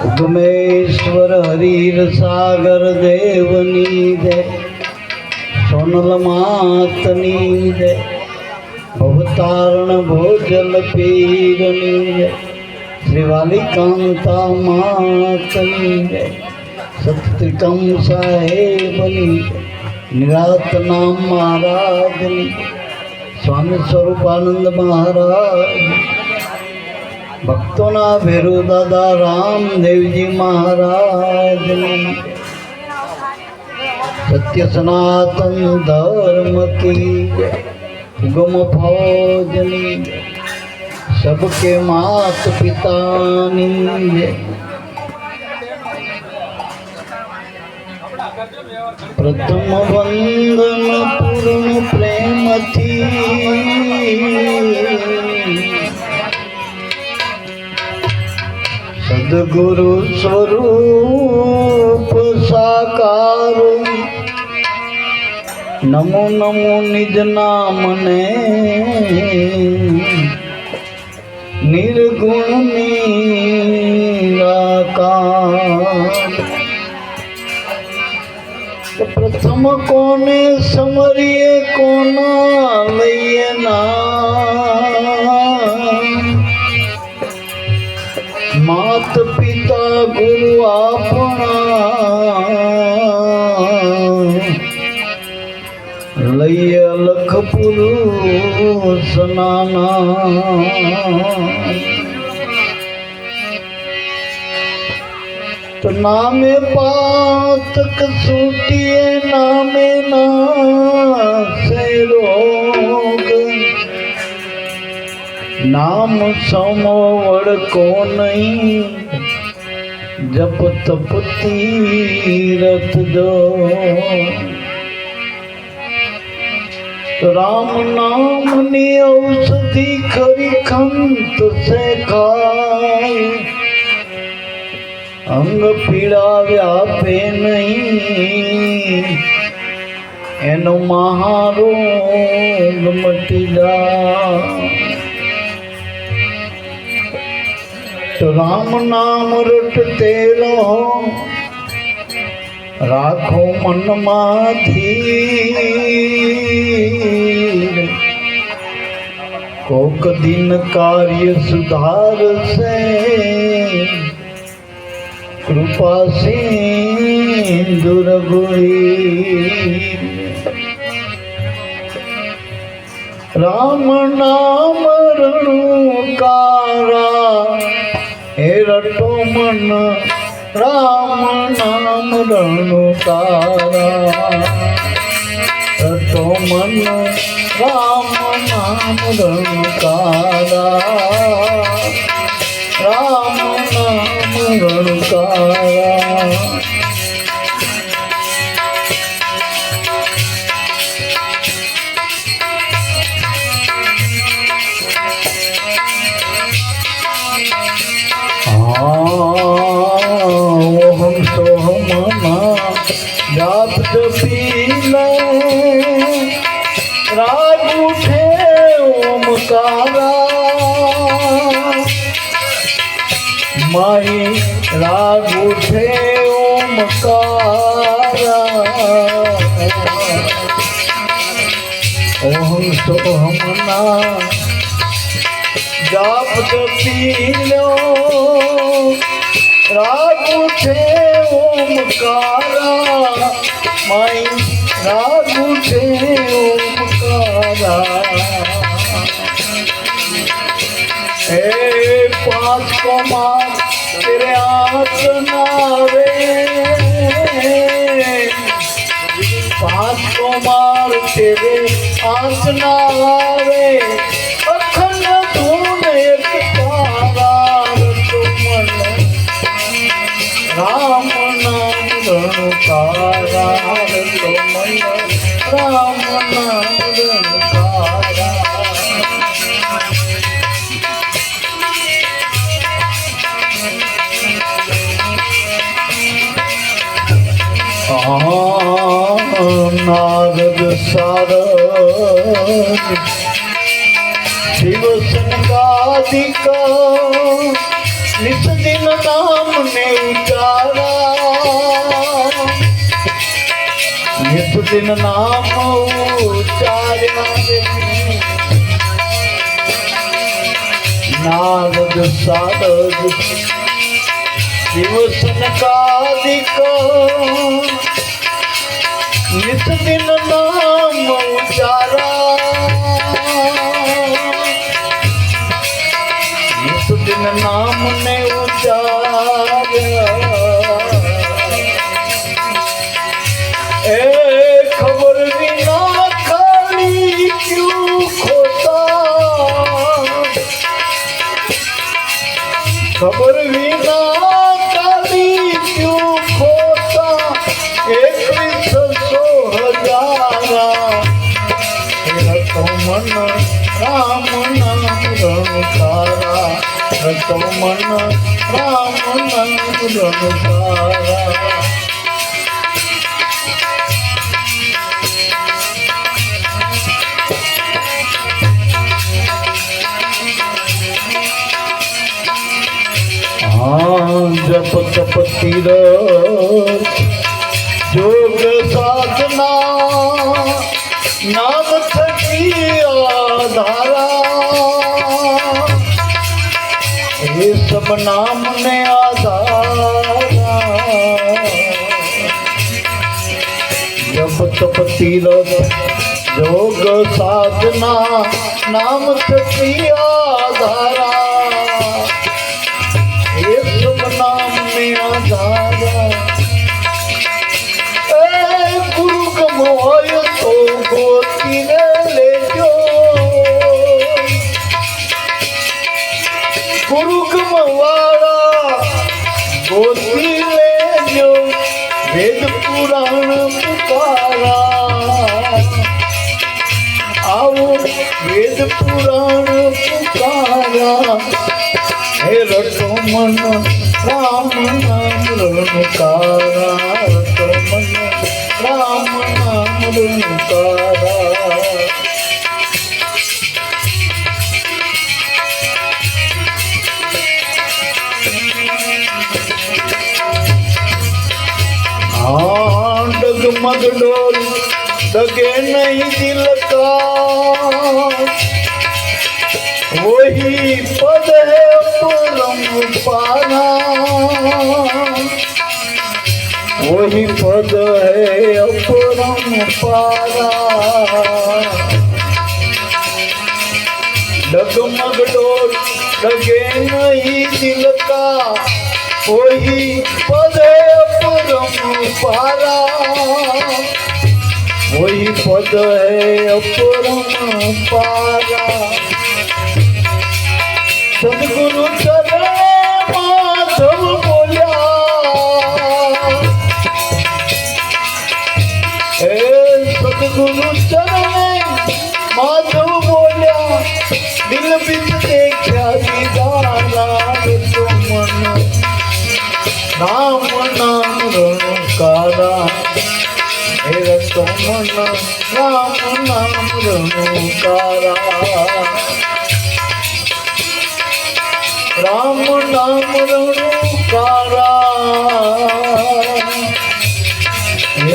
उगमेश्वर हरीर सागर देवनी जय, सोनल मातनी जय, भवतारण भोजल पीरनी जय, श्रीवाली कांता मातनी जय, सत्रिकम साहेबनी जय, निरात नाम महाराजनी, स्वामी स्वरूपानंद महाराज, भक्तों भेरु दादा रामदेव जी महाराज, सत्य सनातन धर्म की गुम फौजनी, सबके मात पिता प्रथम वंदन पूर्ण प्रेम थी, सद्गुरु स्वरूप साकार, नमो नमो निज नाम ने निर्गुण निराकार। प्रथम कोने समरिए कोना लइए ना, मात पिता गुरु आपना लइए अलख पुरुष नाना। तो नामे पातक सूटिए नामे ना से रोग, नाम समोवड़ को नहीं जप तप तीरथ दो। राम नाम नी औषधि खरी खंत से खाए, अंग पीड़ा व्यापे नहीं एनो महारोग मटी जाए। तो राम नाम रटते रहो, राखो मन धीर, कोक दिन कार्य सुधार से कृपा सिंधु रघुवीर। राम नाम रणुकारा हे रटो मन, राम नाम रणुकारा रटो मन, राम नाम रणुकारा, राम नाम रणुकारा। ओहम सोहम जाप जपीले, राग उठे ओमकारा, माही राग उठे ओमकारा। ओहम सोहम जाप जपीलो, राग उठे ओमकारा, माई राग उठे ओमकारा। हे पांच कुमार तेरे हाथ नावे, पांच कुमार तेरे हाथ नावे, अखंड धून एक तारा रटो मन, राम नाम रणुकारा रटो मन, राम नाम रणुकारा। नारद सारद शिव संगादिका नित दिन नाम ने उचारा, नित दिन नाम उचार्या नारद सारद शिव सनकादिक नित दिन नाम उचारा, नित दिन नाम ने उचार्या ए खबर बिना खाली क्यों खोता, खबर बिना खाली क्यों खोता, एक सौ हजारा तो मन राम नाम रणकारा, तो मन राम नाम रणकारा। जप तप तीरथ जोग साधना नाम थकी आधारा, ये सब नाम ने आधारा। जप तप तीरथ जोग साधना नाम थकी आधारा, नाम में आधारा। गुरु कमायो तो गोती ले जो, गुरु कमवाड़ा गोती ले जो, वेद पुराण पुकारा आओ वेद पुराण पुकारा। हे रटो मन राम नाम रणकारा, रटो मन राम नाम रणकारा। डगमग डोल डगे नहीं दिल का, वही पद है परम पारा, वही पद है परम पारा। डगमग डोल डगे नहीं दिल का, वही पद है परम पारा, वही पद है परम पारा। सदगुरु चरण माधव बोलिया, सदगुरु चरण माधव बोलिया, दिल बिच देखा दीदारा, तो मन राम नाम रणकारा, तो मन राम नाम रणकारा। राम नाम रणकारा,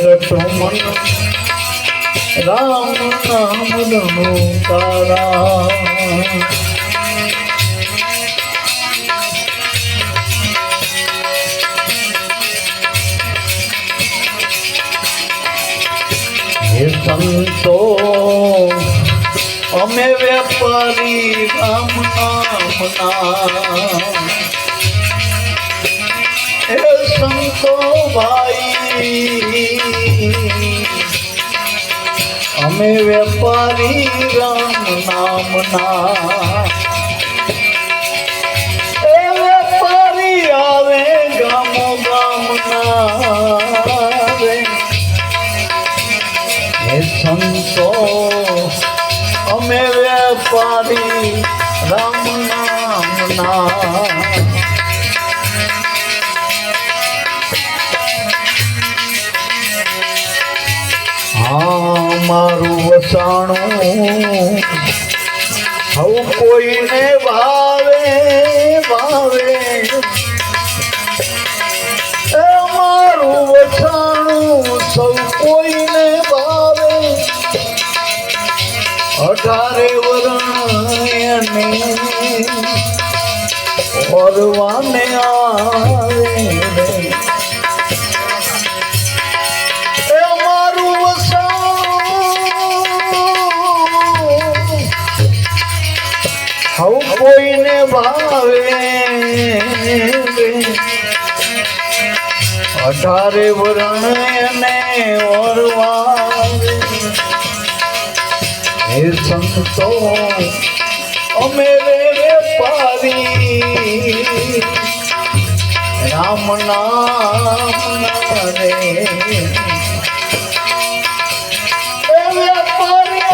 रटो मन राम नाम रणकारा। हे संतो અમે વેપારી રામ નામના, હે સંતો ભાઈ અમે વેપારી રામ નામના, એ વેપારી આવે ગામો ગામના રે, હે સંતો અમે વેપારી રામ નામના। હા મારું વસાણું હવ કોઈને ભાવે ભાવે એ મારું વસાણું સૌ કોઈને ભાવે 18 વરણ ઓરવાને આવે એ મારું વસાણું સૌ કોઈને ભાવે 18 વરણ ઓરવાને હે સંતો અમે વેપારી રામ નામ રે વેપારી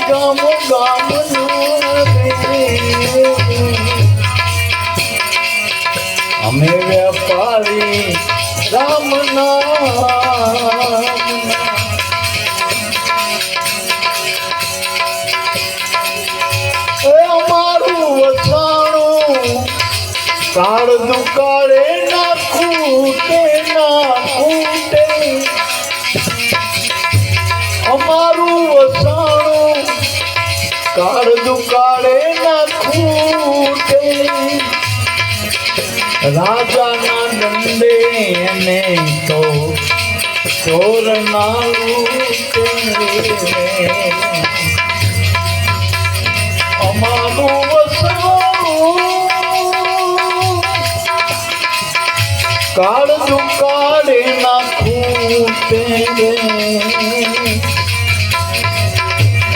ગામ ગામ અમે વેપારી રામ નામ કાળ દુકાળે ના ખૂટે અમારું વસાણું કાળ દુકાળે ના ખૂટે રાજાના દંડે એને તો ચોર ના લૂટે અમારું કાળ દુકાળે ના ખૂટે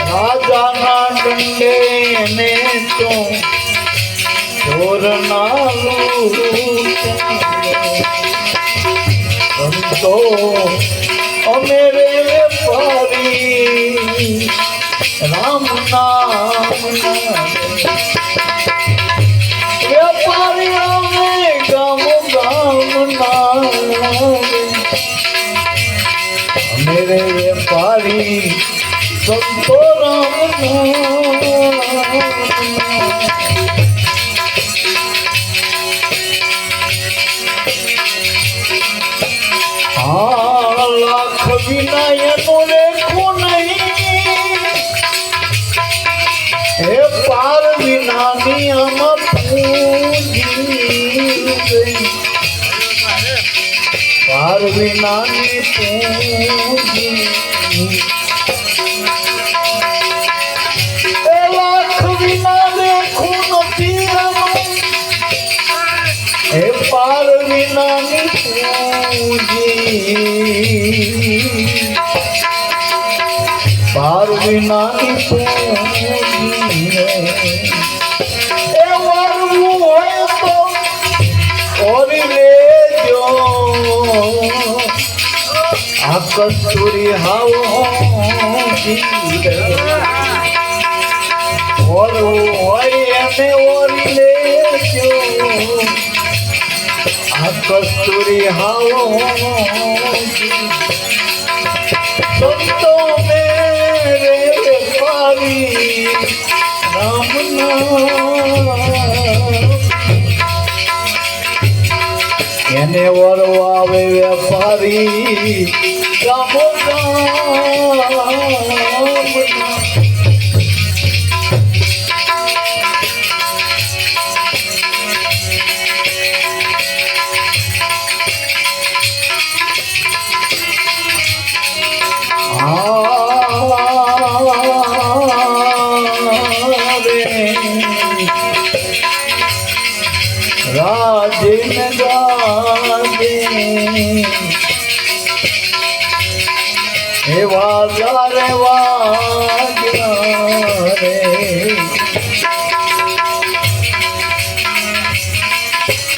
રાજાના દંડે ને તો ચોર ના લૂટે સંતો અમે રે વેપારી રામ નામ વેપારી અમે ગામ मेरे व्यापारी संतो राम लाख विनायको देखो नहीं हे पार विना नियम पार विना लाख विना देखो नहीं हे पार विना पार विना और ले जो कस्तूरी हाव और ले जो कस्तूरी हाव संतो मेरे पारी राम એને વરવાવે વેપારી રામ રાજન ગાજે હે વાજા રે વાજા રે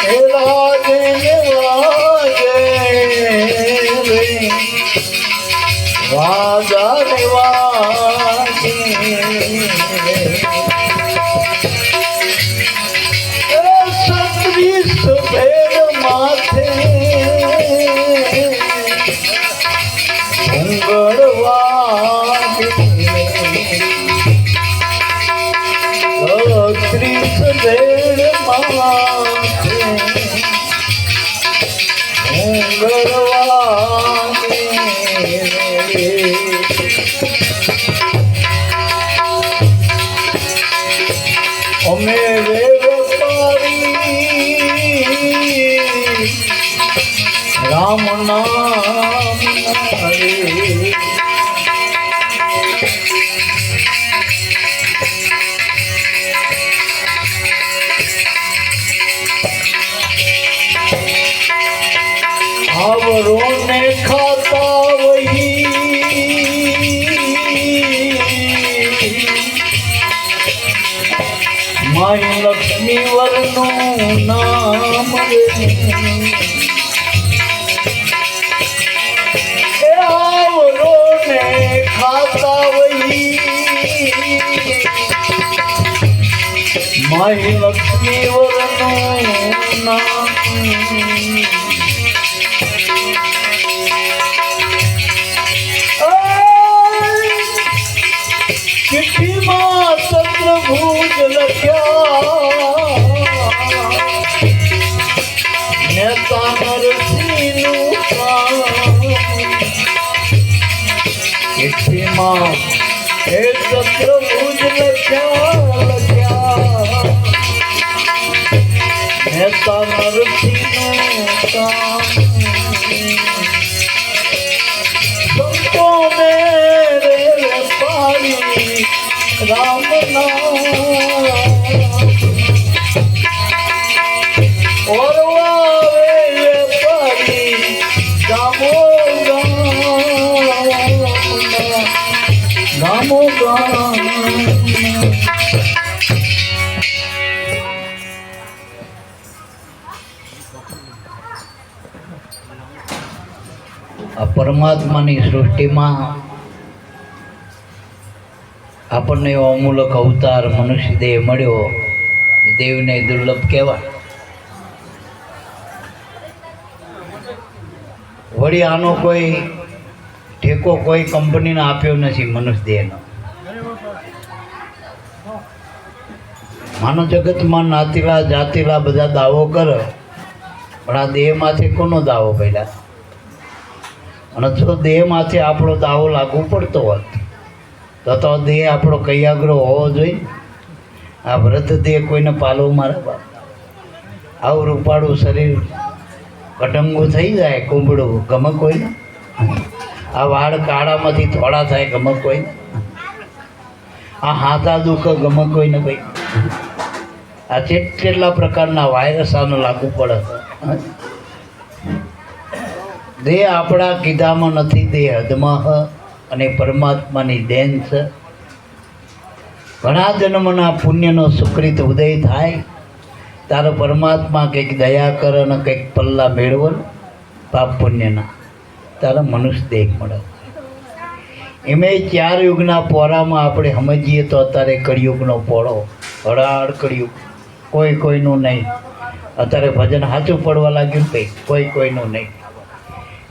હે રાજન વાજે રે વાજા રે વાજે भेद माथे त्रिस भेद माथे રામ નામ હરે आवरो ने खाता वही माई लक्ष्मी वरनु नाम आवरो ने खाता वही माई लक्ष्मी वरनु नाम चंद्रभुज लख्या नेता नरसिंह हे चंद्रभुज लख्या नेता नरसिंह संतों मेरे पारी राम नाम और वावे पारी गामो गामो परमात्मानी सृष्टिमां આપણને એવો અમૂલક અવતાર મનુષ્ય દેહ મળ્યો, દેવને દુર્લભ કહેવાય. વળી આનો કોઈ ટેકો કોઈ કંપનીને આપ્યો નથી મનુષ્ય દેહનો. માનવ જગતમાં નાતીલા જાતીલા બધા દાવો કરે, પણ આ દેહમાંથી કોનો દાવો પડ્યા? અને જો દેહમાંથી આપણો દાવો લાગુ પડતો હોત તો દેહ આપણો કૈયાગ્રો હોવો જોઈએ. આ વ્રત દેહ કોઈને પાલવ મારે બાપ, આવું રૂપાળું શરીર કટંગું થઈ જાય, કુંબળું ગમે કોઈને? આ વાળ કાળામાંથી થોડા થાય ગમે કોઈને? આ હાથા દુઃખ ગમે કોઈને? ભાઈ આ કેટલા પ્રકારના વાયરસ આનો લાગુ પડે. દેહ આપણા કીધામાં નથી, દેહ હદમાં અને પરમાત્માની દેન છે. ઘણા જન્મના પુણ્યનો સુકૃત ઉદય થાય તારો પરમાત્મા કંઈક દયા કરે અને કંઈક પલ્લા મેળવો ને પાપ પુણ્યના, તારા મનુષ્ય દેહ મળે. એમે 4 યુગના પોરામાં આપણે સમજીએ તો અત્યારે કળિયુગનો પોળો, હળાળ કળિયુગ, કોઈ કોઈનું નહીં. અત્યારે ભજન સાચું પડવા લાગ્યું કંઈક, કોઈ કોઈનું નહીં.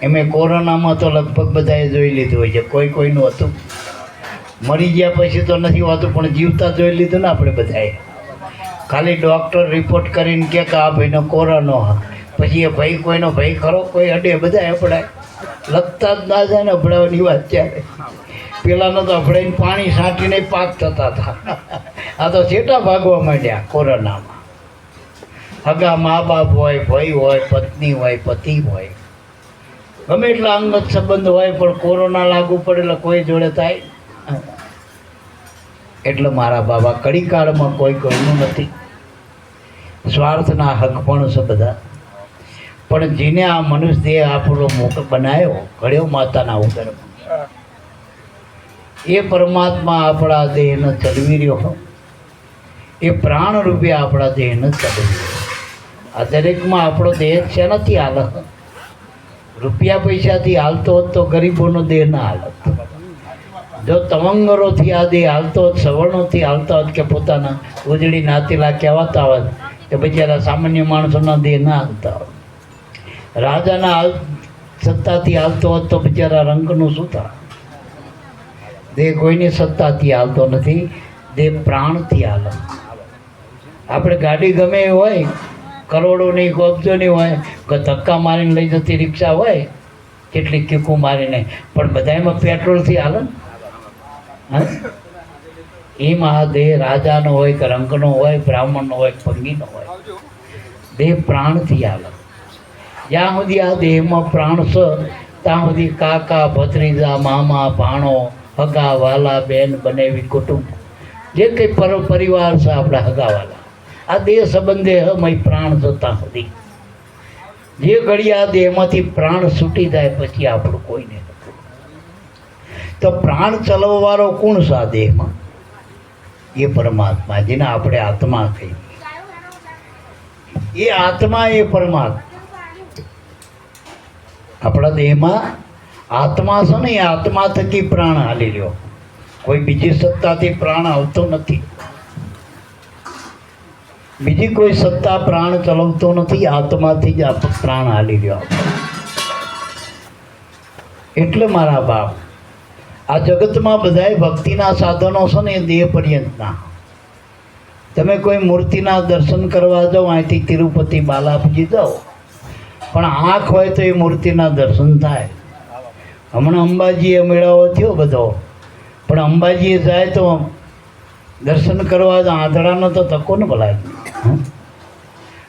એમે કોરોનામાં તો લગભગ બધાએ જોઈ લીધું હોય છે, કોઈ કોઈનું હતું. મરી ગયા પછી તો નથી હોતું, પણ જીવતા જોઈ લીધું ને આપણે બધાએ. ખાલી ડૉક્ટર રિપોર્ટ કરીને કહે કે આ ભાઈનો કોરોનો, પછી એ ભાઈ કોઈનો ભાઈ ખરો, કોઈ અડે, બધા અપડાય. લગતા જ ના જાય ને અભડાવાની વાત ત્યારે. પેલાનો તો અભડાઈને પાણી છાંટીને પાક થતા હતા. આ તો છેટા ભાગવા માંડ્યા કોરોનામાં. હગા મા બાપ હોય, ભાઈ હોય, પત્ની હોય, પતિ હોય, ગમે એટલા અંગત સંબંધ હોય, પણ કોરોના લાગુ પડેલા કોઈ જોડે થાય. એટલે મારા બાબા કડીકાળમાં કોઈ કોઈનું નથી. સ્વાર્થના હક પણ છે બધા. પણ જેને આ મનુષ્ય દેહ આપણો મોક બનાવ્યો, ઘડ્યો માતાના ઉદરમાં, એ પરમાત્મા આપણા દેહને ચલવી રહ્યો. એ પ્રાણ રૂપે આપણા દેહને ચલવી રહ્યો. આ દરેકમાં આપણો દેહ છે નથી હાલત. રૂપિયા પૈસાથી હાલતો હોત તો ગરીબોનો દેહ ના હાલત. જો તવંગરોથી આ દેહ હાલતો હોત, સવર્ણોથી હાલતા હોત, કે પોતાના ઉજળી નાતીલા કહેવાતા હોત, કે બિચારા સામાન્ય માણસોના દેહ ના હાલતા હોત. રાજાના સત્તાથી હાલતો હોત તો બિચારા રંગનું શું થાય? દેહ કોઈની સત્તાથી હાલતો નથી, દેહ પ્રાણથી હાલે. આપણે ગાડી ગમે એ હોય, કરોડોની કબજોની હોય, કે ધક્કા મારીને લઈ જતી રિક્ષા હોય, કેટલી કીકું મારીને, પણ બધા એમાં પેટ્રોલથી હાલે ને. હા, એમાં આ દેહ રાજાનો હોય કે રંગનો હોય, બ્રાહ્મણનો હોય, પંગીનો હોય, દેહ પ્રાણથી હાલે. જ્યાં સુધી આ દેહમાં પ્રાણ છે ત્યાં સુધી કાકા ભત્રીજા મામા ભાણો હગા વાલા બેન બનેવી કુટુંબ જે કંઈ પરિવાર છે આપણા હગાવાલા આ દેહ સંબંધે હમય પ્રાણ છે ત્યાં સુધી. જે ઘડી આ દેહમાંથી પ્રાણ છૂટી જાય પછી આપણું કોઈને નથી. તો પ્રાણ ચલાવવાળો કોણ છે આ દેહમાં? એ પરમાત્મા, જેને આપણે આત્મા કહીએ. એ આત્મા એ પરમાત્મા. આપણા દેહમાં આત્મા છે ને, એ આત્મા થકી પ્રાણ હાલી રહ્યો. કોઈ બીજી સત્તાથી પ્રાણ આવતો નથી. બીજી કોઈ સત્તા પ્રાણ ચલાવતો નથી. આત્માથી જ પ્રાણ હાલી રહ્યો. એટલે મારા બાપ, આ જગતમાં બધાય ભક્તિના સાધનો છે ને એ દેહ પર્યંતના. તમે કોઈ મૂર્તિના દર્શન કરવા જાઓ, અહીંથી તિરુપતિ બાલાજી જાઓ, પણ આંખ હોય તો એ મૂર્તિના દર્શન થાય. હમણાં અંબાજીએ મેળાવો થયો બધો, પણ અંબાજીએ જાય તો દર્શન કરવા આંધળાનો તો તકો ને ભલાય.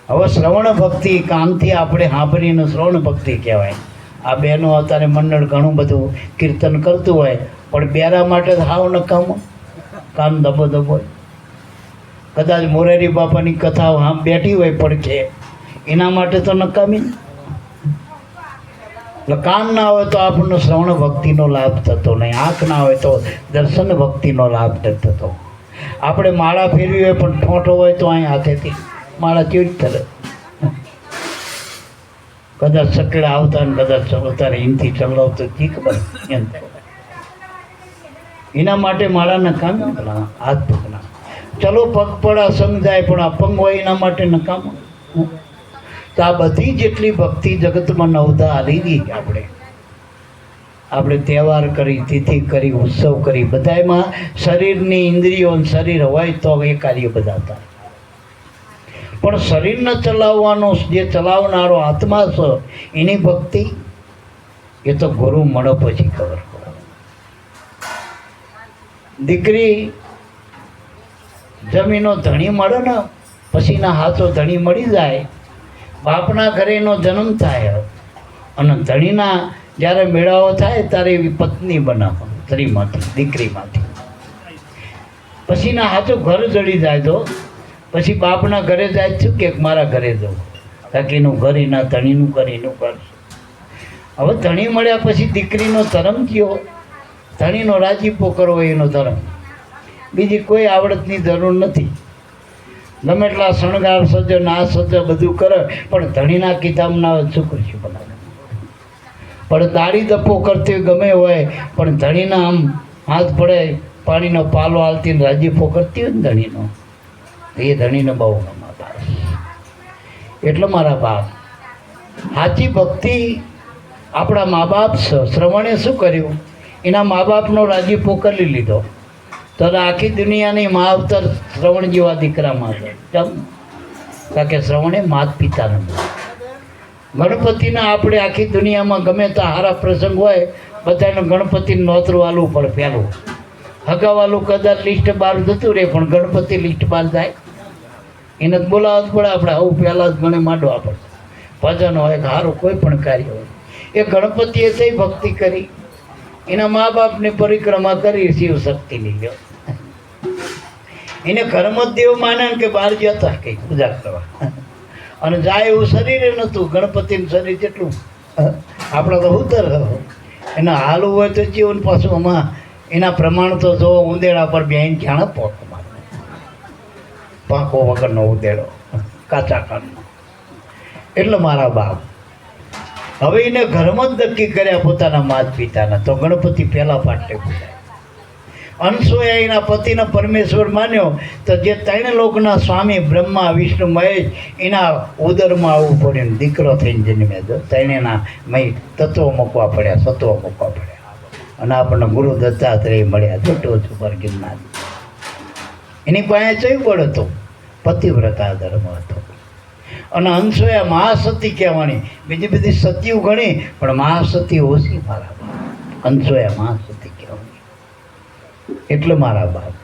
હવે શ્રવણ ભક્તિ કાનથી આપણે સાંભળીને શ્રવણ ભક્તિ કહેવાય. આ બહેનો અત્યારે મંડળ ઘણું બધું કીર્તન કરતું હોય, પણ બેરા માટે હાવ નકામો, કાન દબો દબો. કદાચ મોરારી બાપાની કથાઓ આમ બેઠી હોય પડખે, એના માટે તો નકામી. એટલે કાન ના હોય તો આપણને શ્રવણ ભક્તિનો લાભ થતો નહીં. આંખ ના હોય તો દર્શન ભક્તિનો લાભ નથી થતો. આપણે માળા ફેરવી હોય પણ ઠોંઠો હોય તો અહીં હાથેથી માળા કેવી રીતે કરે? કદાચ સકડા આવતા ને કદાચ ચલાવતા ને, એમથી ચલાવતો ઠીક બને એમ. એના માટે માળાના કામ હાથ પગના. ચલો પગ પડા સમજાય, પણ આ પંગ હોય એના માટે નકામ. તો આ બધી જેટલી ભક્તિ જગતમાં નવધા હાલી ગઈ. આપણે તહેવાર કરી, તિથિ કરી, ઉત્સવ કરી, બધામાં શરીરની ઇન્દ્રિયો શરીર હોય તો એ કાર્ય બધા થાય. પણ શરીરને ચલાવવાનો જે ચલાવનારો આત્મા છે એની ભક્તિ એ તો ગુરુ મળો પછી ખબર પડે. દીકરી જમીનો ધણી મળે ને પછીના હાથો ધણી મળી જાય. બાપના ઘરે એનો જન્મ થાય અને ધણીના જ્યારે મેળાવો થાય ત્યારે એવી પત્ની બનાવો સ્ત્રીમાંથી, દીકરીમાંથી. પછીના હાથો ઘર જડી જાય તો પછી બાપના ઘરે જાય શું કે મારા ઘરે જવું, કારણ એનું ઘર એના ધણીનું ઘર એનું ઘર. હવે ધણી મળ્યા પછી દીકરીનો ધર્મ થયો, ધણીનો રાજીપો કરવો એનો ધર્મ. બીજી કોઈ આવડતની જરૂર નથી. ગમે એટલા શણગાર સજ્જ ના સજ્જ બધું કરે, પણ ધણીના કિતાબના શું કરશું બનાવે. પણ દાડી દપો કરતી ગમે હોય, પણ ધણીના આમ હાથ પડે પાણીનો પાલો હાલતી રાજીપો કરતી હોય ને ધણીનો, એ ધણીને બહુ ગમાતા. એટલે મારા બાપ, સાચી ભક્તિ આપણા મા બાપ છે. શ્રવણે શું કર્યું? એના મા બાપનો રાજીપો કરી લીધો. તો આખી દુનિયાની માવતર શ્રવણ જેવા દીકરામાં છે. કેમ? કારણ કે શ્રવણે માત પિતાને. ગણપતિના આપણે આખી દુનિયામાં ગમે ત્યાં સારા પ્રસંગ હોય, બધાને ગણપતિને નોતરું આલવું પડે. પહેલું હગાવાલું કદાચ લિસ્ટ બહાર જતું રહે, પણ ગણપતિ લિસ્ટ બહાર જાય એને જ બોલાવવા જ પડે. આપણે આવું પહેલાં જ ગણે માંડવા પડે. ભજન હોય કે સારું કોઈ પણ કાર્ય હોય, એ ગણપતિએ થઈ ભક્તિ કરી, એના મા બાપની પરિક્રમા કરી, શિવ શક્તિની લ્યો. એને કર્મ દેવ માને કે બહાર જતા કંઈ પૂજા કરવા, અને જાય એવું શરીરે નહોતું. ગણપતિનું શરીર જેટલું આપણે તો ઉતર એના હાલવું હોય તો જીવન પાછું આમાં એના પ્રમાણ તો જો ઉંદેડા પર બેન જાણે પોક મારે, પાંખો વગરનો ઉંદેડો, કાચા કાનનો. એટલે મારા બાપ હવે એને ઘરમાં જ નક્કી કર્યા પોતાના માત પિતાના, તો ગણપતિ પહેલા પાટલે પૂજાય. અનસૂયા એના પતિને પરમેશ્વર માન્યો, તો જે ત્રણ લોકના સ્વામી બ્રહ્મા વિષ્ણુ મહેશ એના ઉદરમાં આવવું પડ્યું. દીકરો થઈને જન્મે જો ત્રણેના મય તત્વો મૂકવા પડ્યા, સત્વો મૂકવા પડ્યા. અને આપણને ગુરુ દત્તાત્રેય મળ્યા, જોટો ઉપર ગિરનાર. એની પાસે ચૈબળ હતો, પતિવ્રતા ધર્મ હતો. અને અનસૂયા મહાસતી કહેવાની. બીજી બધી સતીઓ ઘણી, પણ મહાસતી ઓછી મારા બાપ. અનસૂયા મહાસતી કહેવાની. એટલે મારા બાપ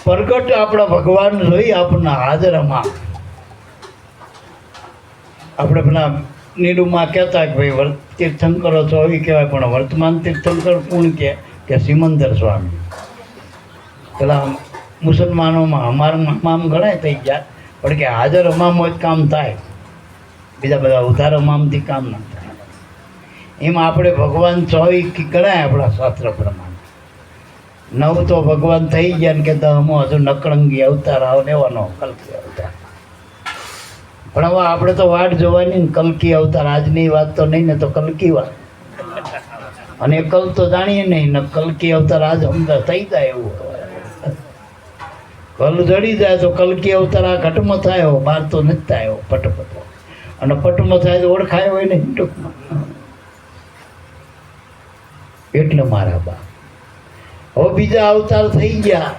પ્રગટ આપણા ભગવાન જોઈ આપણને હાજરમાં આપણે પેલા નીરુમાં કહેતા કે ભાઈ તીર્થંકરો તો આવી કહેવાય, પણ વર્તમાન તીર્થંકર કોણ કે સિમંદર સ્વામી. પેલા મુસલમાનોમાં હમામ ગણાય થઈ ગયા, પણ કે હાજર હમામો જ કામ થાય, બીજા બધા ઉધાર હમામથી કામ ન થાય. એમાં આપણે ભગવાન 24 ગણાય આપણા શાસ્ત્ર પ્રમાણે. 9 તો ભગવાન થઈ ગયા ને કે 10મો હજુ નકળંગી અવતાર લેવાનો, કલ્કી અવતાર. પણ હવે આપણે તો વાટ જોવાની ને, કલ્કી અવતાર આજની વાત તો નહીં ને, તો કલ્કી વાત. અને કલ તો જાણીએ નહીં ને, કલ્કી અવતાર આજ અમદાવાદ થઈ જાય એવું. કલ જડી જાય તો કલ્કી અવતાર આ ઘટમાં થાય, બહાર તો નથી થાય પટપટો. અને પટમાં થાય તો ઓળખાય હોય ને ટૂંકમાં. એટલે મારા બા હવે બીજા અવતાર થઈ ગયા,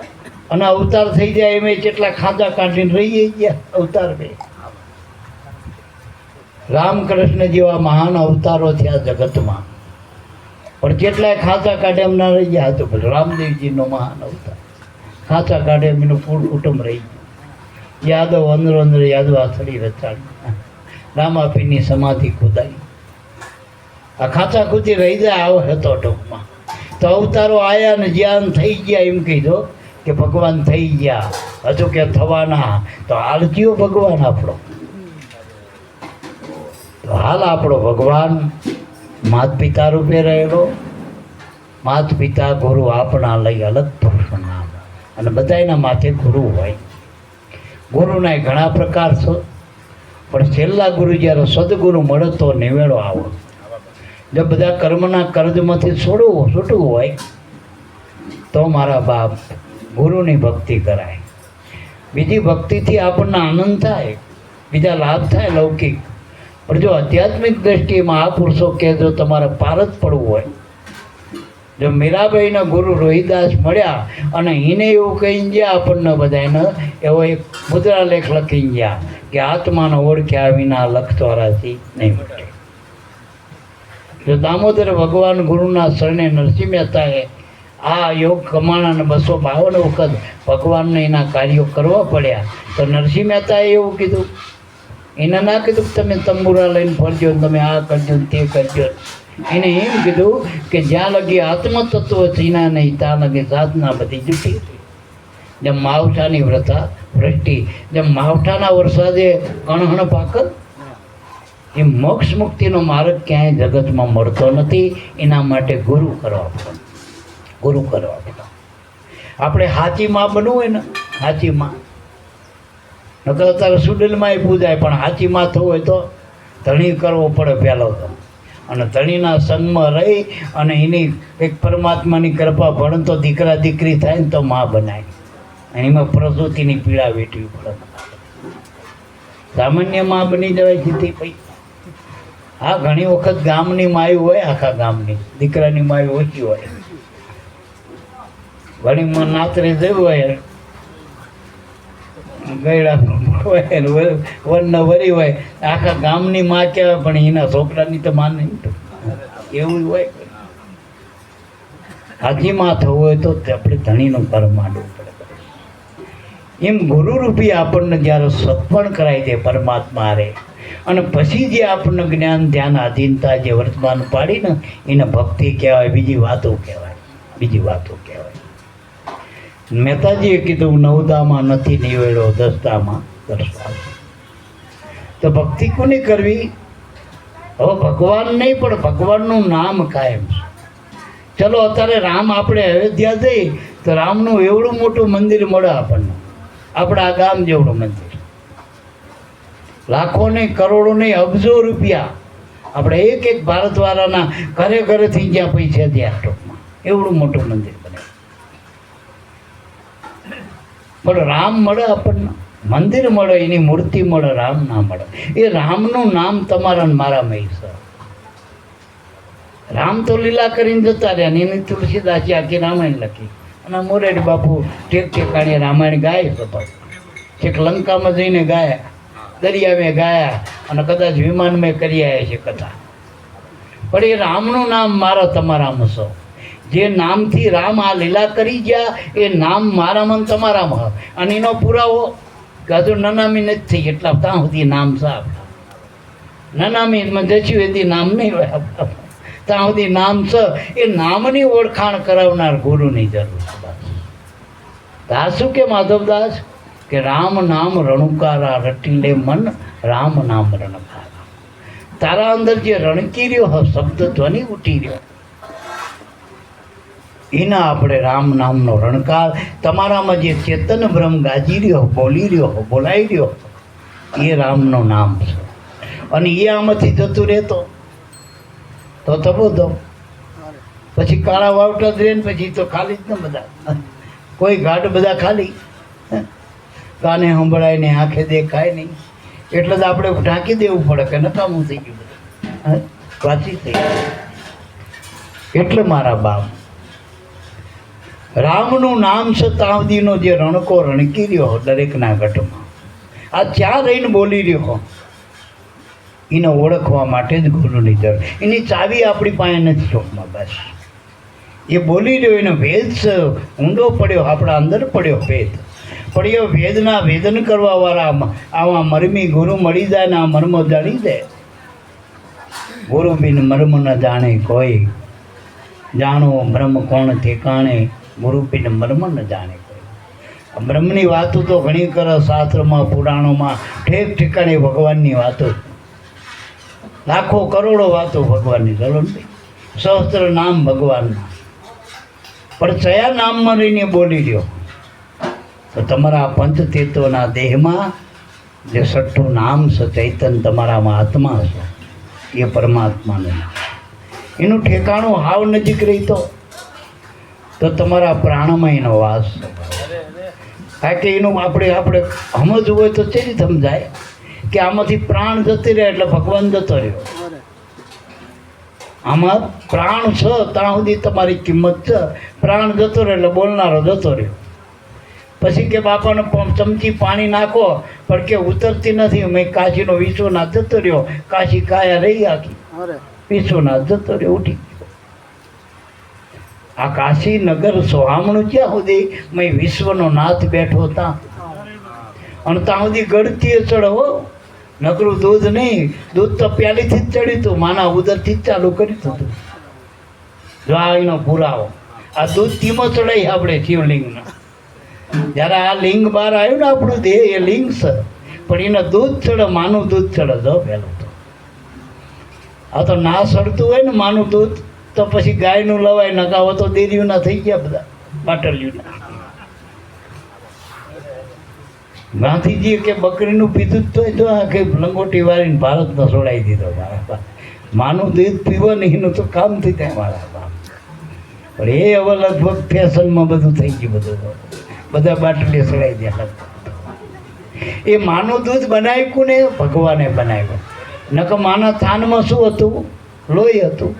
અને અવતાર થઈ જાય એમ કેટલા ખાંચા કાઢીને રહી ગયા અવતાર બે. રામકૃષ્ણ જેવા મહાન અવતારો થયા જગતમાં, પણ કેટલાય ખાંચા કાઢે એમ ના રહી ગયા. તો રામદેવજીનો મહાન અવતાર ખાંચા કાઢે એમ એનું પૂરું કુટુંબ રહી ગયું. યાદવ અંદર યાદવાથળી રચાડી, રામાપીરની સમાધિ ખોદાઈ. આ ખાંચા ખુદી રહી જાય આવો હતો ટૂંકમાં. તો અવતારો આયા ને જ્ઞાન થઈ ગયા એમ કીધો કે ભગવાન થઈ ગયા, હજુ કે થવાના. તો હાલ કયો ભગવાન આપણો? તો હાલ આપણો ભગવાન માત પિતા રૂપે રહેલો. માત પિતા ગુરુ આપણા લઈ અલગ પુરુષનું નામ. અને બધાના માથે ગુરુ હોય. ગુરુના ઘણા પ્રકાર છે, પણ છેલ્લા ગુરુ જ્યારે સદગુરુ મળે તો નિવેડો આવો. જો બધા કર્મના કર્જમાંથી છૂટવું હોય તો મારા બાપ ગુરુની ભક્તિ કરાય. બીજી ભક્તિથી આપણને આનંદ થાય, બીજા લાભ થાય લૌકિક. પણ જો આધ્યાત્મિક દ્રષ્ટિએ મહાપુરુષો કે જો તમારે પાર જ પડવું હોય, જો મીરાબાઈના ગુરુ રોહિદાસ મળ્યા અને એને એવું કહીને ગયા આપણને બધાને, એવો એક મુદ્રા લેખ લખીને ગયા કે આત્માનો ઓળખ્યા વિના લખ ચોરાથી નહીં મળે. જો દામોદર ભગવાન ગુરુના શરણે નરસિંહ મહેતાએ આ યોગ કમાણાને 252 વખત ભગવાનને એના કાર્યો કરવા પડ્યા, તો નરસિંહ મહેતાએ એવું કીધું. એને ના કીધું કે તમે તંબુરા લઈને ફરજો, તમે આ કરજો તે કરજો. એને એમ કીધું કે જ્યાં લગી આત્મતત્વ ચીના નહીં ત્યાં લગી સાધના બધી જૂઠી. જેમ માવઠાની વૃષ્ટિ, જેમ માવઠાના વરસાદે કણહણ પાકત, એ મોક્ષ મુક્તિનો માર્ગ ક્યાંય જગતમાં મળતો નથી. એના માટે ગુરુ કરવા પડે, ગુરુ કરવા પડે. આપણે સાચી માં બનવું હોય ને, સાચી માં નકર અત્યારે સુડેલમાં પૂજાય, પણ સાચી માં થવું હોય તો ધણી કરવો પડે પહેલો તો. અને ધણીના સંગમાં રહી અને એની એક પરમાત્માની કૃપા ભણ તો દીકરા દીકરી થાય ને તો માં બનાય. અને એમાં પ્રસૂતિની પીડા વેઠવી પડે. સામાન્ય માં બની જવાય જીતી પછી. હા, ઘણી વખત ગામની માયું હોય, આખા ગામની દીકરાની માયું ઓછી હોય. ઘણીમાં નાતરે જવું હોય, ગયડા હોય, વન વરી હોય, આખા ગામની માં કહેવાય, પણ એના છોકરાની તો માં નહીં. એવું હોય. હાજી માં થવું હોય તો આપણે ધણીનું ઘર માંડવું પડે. એમ ગુરુરૂપી આપણને જ્યારે સત્પણ કરાય છે પરમાત્મા રે, અને પછી જે આપણને જ્ઞાન ધ્યાન આધીનતા જે વર્તમાન પાડીને એને ભક્તિ કહેવાય. બીજી વાતો કહેવાય, બીજી વાતો કહેવાય. મહેતાજીએ કીધું 9દામાં નથી નિવેડો, 10દામાં દર્શાવ. તો ભક્તિ કોની કરવી? હવે ભગવાન નહીં, પણ ભગવાનનું નામ કાયમ છે. ચલો અત્યારે રામ આપણે અયોધ્યા જઈ તો રામનું એવડું મોટું મંદિર મળે આપણને, આપણા ગામ જેવડું મંદિર. લાખો નહીં, કરોડો નહીં, અબજો રૂપિયા આપણે એક એક ભારતવાળાના ઘરે ઘરેથી જ્યાં પૈસા ત્યાં ટૂંકમાં એવડું મોટું મંદિર બને. પણ રામ મળે આપણને, મંદિર મળે, એની મૂર્તિ મળે, રામ ના મળે. એ રામનું નામ તમારા ને મારામાં છે. રામ તો લીલા કરીને જતા રહ્યા, એની તુલસીદાસી આખી રામાયણ લખી. અને મોરેડી બાપુ ઠેકાણે રામાયણ ગાય છે. છેક લંકામાં જઈને ગાયા, દરિયામાં ગાયા, અને કદાચ વિમાનમાં કરી આવ્યા છે કથા. પણ એ રામનું નામ મારા તમારામાં છે. જે નામથી રામ આ લીલા કરી ગયા એ નામ મારામાં તમારામાં. અને એનો પુરાવો કે હજુ નનામી નથી થઈ એટલા ત્યાં સુધી નામ છે આપણા. નાનામીમાં જશું એથી નામ નહીં હોય ત્યાં સુધી નામ છે એ નામની ઓળખાણ કરાવનાર ગુરુની જરૂર છે. દાસ શું કે માધવદાસ કે રામ નામ રણુકારા રટી લે મન, રામ નામ રણકારા. તારા અંદર જે રણકી રહ્યો શબ્દ ધ્વનિ ઉઠી રહ્યો એના આપણે રામ નામનો રણકાર, તમારામાં જે ચેતન બ્રહ્મ ગાજી રહ્યો, બોલી રહ્યો, બોલાઈ રહ્યો એ રામનું નામ છે. અને એ આમાંથી જતું રહેતો તો તબો દો પછી કાળા વાવટા જ રહે ને પછી તો ખાલી જ ને બધા, કોઈ ઘાટ બધા ખાલી, કાને સંભળાય ને આંખે દેખાય નહીં. એટલે જ આપણે ઢાંકી દેવું પડે કે નકામું થઈ ગયું બધું, વાંચી થઈ ગયું. એટલે મારા બાપ રામનું નામ છે તાવદીનો જે રણકો રણકી રહ્યો દરેકના ઘટમાં, આ ક્યાં રહીને બોલી રહ્યો એને ઓળખવા માટે જ ગુરુની જરૂર. એની ચાવી આપણી પાસે નથી ચોકમાં. બસ એ બોલી રહ્યો એનો ભેદ છે, ઊંડો પડ્યો આપણા અંદર પડ્યો ભેદ. પણ એ વેદના વેદન કરવાવાળા આવા મરમી ગુરુ મળી જાય ને આ મર્મ જાણી દે. ગુરુ બિન મર્મ ન જાણે કોઈ, જાણો બ્રહ્મ કોણ ઠેકાણે, ગુરુ બિન મર્મ ન જાણે કોઈ. બ્રહ્મની વાતો તો ઘણી કરે શાસ્ત્રમાં પુરાણોમાં, ઠેક ઠેકાણે ભગવાનની વાતો, લાખો કરોડો વાતો ભગવાનની. ચલો ભાઈ સહસ્ત્ર નામ ભગવાનના, પણ કયા નામમાં રહીને બોલી રહ્યો તો તમારા પંચતત્વના દેહમાં જે છઠ્ઠું નામ છે ચૈતન, તમારામાં આત્મા છે એ પરમાત્માનું એનું ઠેકાણું હાવ નજીક રહીતો તો તમારા પ્રાણમાં એનો વાસ છે. કારણ કે એનું આપણે સમજવું હોય તો ચેરી સમજાય કે આમાંથી પ્રાણ જતી રહે એટલે ભગવાન જતો રહ્યો. આમાં પ્રાણ છે ત્યાં સુધી તમારી કિંમત છે, પ્રાણ જતો રહે એટલે બોલનારો જતો રહ્યો. પછી કે બાપાને ચમચી પાણી નાખો પણ કે ઉતરતી નથી, મેં કાશીનો વિશ્વનાથ જતો રહ્યો, કાશી કાયા રહી આખી, વિશ્વનાથ જતો રહ્યો ઉઠી ગયો. આ કાશી નગર સોહામણું ક્યાં સુધી મેં વિશ્વનો નાથ બેઠો ત્યાં, અને ત્યાં સુધી ગળતી ચડવો નકરું દૂધ નહીં, દૂધ તો પ્યાલીથી જ ચડ્યું હતું, માના ઉદરથી જ ચાલુ કર્યું હતું. જો આ એનો પુરાવો, આ દૂધ ધીમો ચડાય આપણે શિવલિંગના. જ્યારે આ લિંગ બહાર આવ્યું ને આપણું દેહ એ લિંગ છે, પણ એના દૂધ ચડે, માનું દૂધ ચડે. જો પહેલું તો આ તો ના સડતું હોય ને માનું દૂધ તો પછી ગાયનું લવાય, નકાવો તો દેરીઓના થઈ ગયા બધા પાટલીઓના. ગાંધીજીએ કે બકરીનું પીધું જ તો જો આ કે લંગોટી વાળીને ભારતનો છોડાવી દીધો. મારા બાપ માનું દૂધ પીવાનું એનું તો કામ થઈ જાય મારા બાપ. પણ એ હવે લગભગ ફેશનમાં બધું થઈ ગયું, બધું બધા બાટલી છોડાવી દે. એ માનું દૂધ બનાવ્યું કોને? ભગવાને બનાવ્યું. નકર માના થાનમાં શું હતું? લોહી હતું.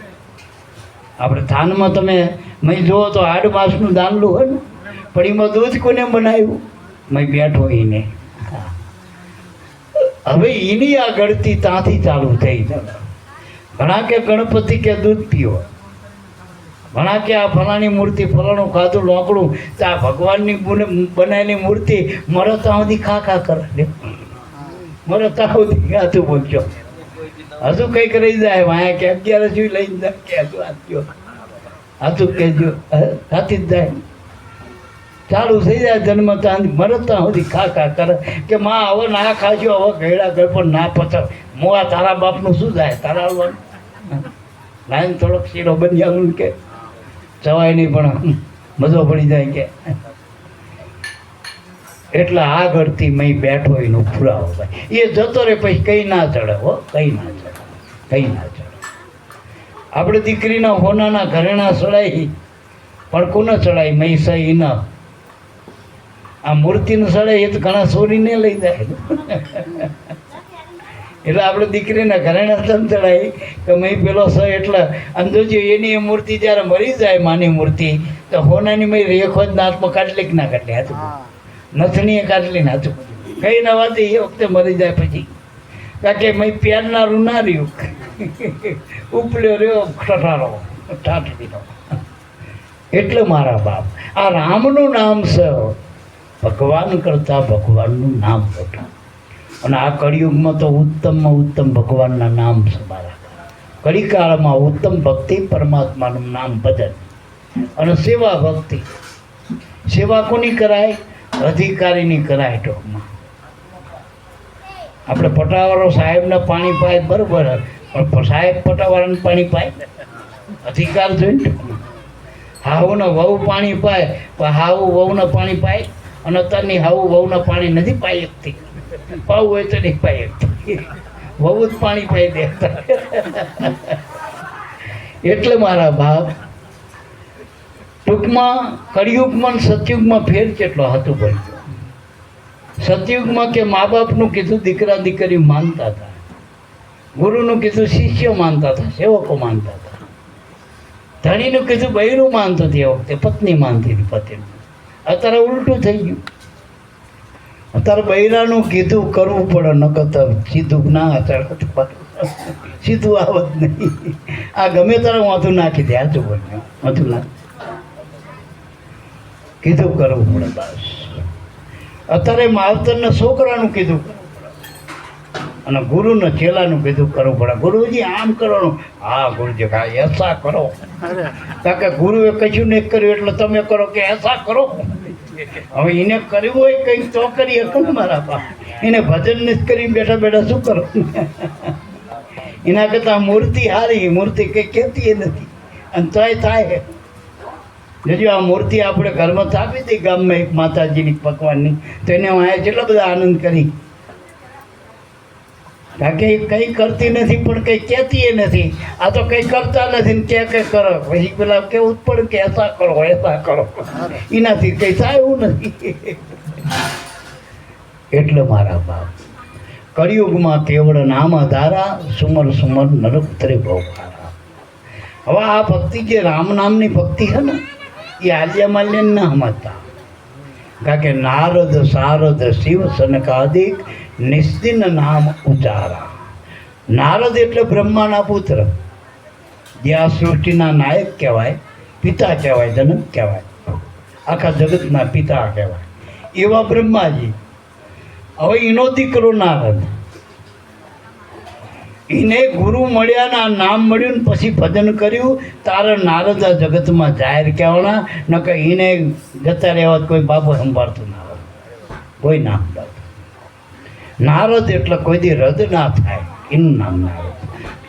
આપણે થાનમાં તમે મેં જુઓ તો 8 માસનું દાનલું હોય ને, પણ એમાં દૂધ કોને બનાવ્યું? મેં બેઠો એને. હવે એની આ ગળતી ત્યાંથી ચાલુ થઈ. ઘણા કે ગણપતિ કે દૂધ પીવો, ઘણા કે આ ફલાણી મૂર્તિ ફલાણું ખાધું લોકડું, તો આ ભગવાનની બનાવેલી મૂર્તિ મરો ત્યાં સુધી ખા કરે, મરો ત્યાં સુધી હાથું બોલજો. હજુ કંઈક રહી જાય વાયા કે 11 જોઈ લઈને જાય કે હજુ હાથજો હાથું કહેજો, હાથી જ જાય. ચાલુ થઈ જાય જન્મ ત્યાં મરત ત્યાં સુધી ખા કરે કે માં હવે ના ખાજો, હવે ઘેડા ઘર પર ના પથર મોવા તારા બાપનું શું જાય? તારા આવવાનું લાઈન થોડોક શીરો બની આવું કે ચવાય નહીં પણ મજો પડી જાય કે. એટલે આગળથી મેં બેઠો એનું પુરાવો ભાઈ. એ જતો રહે પછી કંઈ ના ચડે, હો કંઈ ના ચડે, કંઈ ના ચડે. આપણે દીકરીના હોનાના ઘરેણા ચડાવી પણ કોને ચડાવી? મેં સહી ન આ મૂર્તિને સડે એ તો ઘણા સોરીને લઈ જાય. એટલે આપણે દીકરીના ઘરેણા તમ ચડાવી કે મેં પેલો સ એટલે અંદરજો એની એ મૂર્તિ જ્યારે મરી જાય માની મૂર્તિ તો હોનાની મેં રેખો જ નાથમાં કાઢલી કે ના કાઢલી હાથું નથણીએ કાઢલી ને હાથું કઈ ના વાત એ વખતે મરી જાય પછી. કારણ કે મેં પ્યારનારું ના રહ્યું, ઉપલ્યો રહ્યો ઠઠારો ઠાઠડીનો. એટલે મારા બાપ આ રામનું નામ છે, ભગવાન કરતાં ભગવાનનું નામ મોટું. અને આ કળિયુગમાં તો ઉત્તમમાં ઉત્તમ ભગવાનના નામ સમારા. કળીકાળમાં ઉત્તમ ભક્તિ, પરમાત્માનું નામ ભજન અને સેવા ભક્તિ. સેવા કોની કરાય? અધિકારીની કરાય. ટૂંકમાં આપણે પટાવાળો સાહેબને પાણી પાય બરાબર, પણ સાહેબ પટાવાળાને પાણી પાય? અધિકાર જોઈને. ટૂંકમાં હાવુને વહુ પાણી પાય, પણ હાવું વહુને પાણી પાય? અને અત્યારની હાવું વહુને પાણી નથી પાઈ શકતી. પાવું હોય તો નહીં પાઈ શકતી, વહુ જ પાણી પાઈ દેતા. એટલે મારા બાપ, ટૂંકમાં કળિયુગમાં સતયુગમાં ફેર કેટલો હતું ભાઈ. સતયુગમાં કે મા બાપનું કીધું દીકરા દીકરી માનતા હતા, ગુરુનું કીધું શિષ્ય માનતા હતા, સેવકો માનતા હતા. ધણીનું કીધું બૈરું માનતો તે વખતે, પત્ની માનતી હતી પતિનું. અત્યારે ઉલટું થઈ ગયું. અત્યારે બૈરાનું કીધું કરવું પડે, નકર સીધું ના અત્યારે સીધું આવત નહીં. આ ગમે ત્યારે વાંધું નાખી દે. હાચું બન્યું, વાંધું નાખ કીધું કરવું પડે બસ. અત્યારે માવતરને છોકરાનું કીધું અને ગુરુને ચેલાનું કીધું કરવું પડે. ગુરુજી આમ કરવાનું, હા ગુરુજી હા એસા કરો. કારણ કે ગુરુએ કશું નહીં કર્યું એટલે તમે કરો કે એસા કરો. હવે એને કર્યું હોય કંઈક તો કરી શકો ને મારા બાપ. એને ભજન નથી કરી બેઠા બેઠા શું કરો? એના કરતાં મૂર્તિ હારી, મૂર્તિ કંઈ કહેતી નથી અને તોય થાય. જોજો આ મૂર્તિ આપણે ઘરમાં સ્થાપી હતી ગામમાં એક માતાજીની ભગવાનની, તો એને અહીંયા કેટલા બધા આનંદ કરી. કારણ કે એ કંઈ કરતી નથી પણ કંઈ કહેતી એ નથી. આ તો કંઈ કરતા નથી ને કે કરો, પછી પેલા કેવું જ પડે કે એસા કરો એસા કરો. એનાથી કંઈ થાય એવું નથી. એટલે મારા બાપ, કળિયુગમાં કેવળ નામ ધારા, સુમર સુમર નર ઉતરે ભવભારા. હવે આ ભક્તિ જે રામ નામની ભક્તિ છે ને, એ આલ્યા માલ્ય ના સમજતા. કારણ કે નારદ સારદ શિવ સનકાદિક નિસ્દિન નામ ઉચારા. નારદ એટલે બ્રહ્માના પુત્ર, જે આ સૃષ્ટિના નાયક કહેવાય, પિતા કહેવાય, જનક કહેવાય, આખા જગતના પિતા કહેવાય એવા બ્રહ્માજી. હવે એનો દીકરો નારદ, એને ગુરુ મળ્યાના નામ મળ્યું ને પછી ભજન કર્યું. તારે નારદ આ જગતમાં જાહેર કહેવાના, નકર એને જતા રહેવા કોઈ બાબુ સંભાળતું ના હોય, કોઈ ના સંભાળતું. નારદ એટલે કોઈ દી રદ ના થાય, એનું નામ નારદ.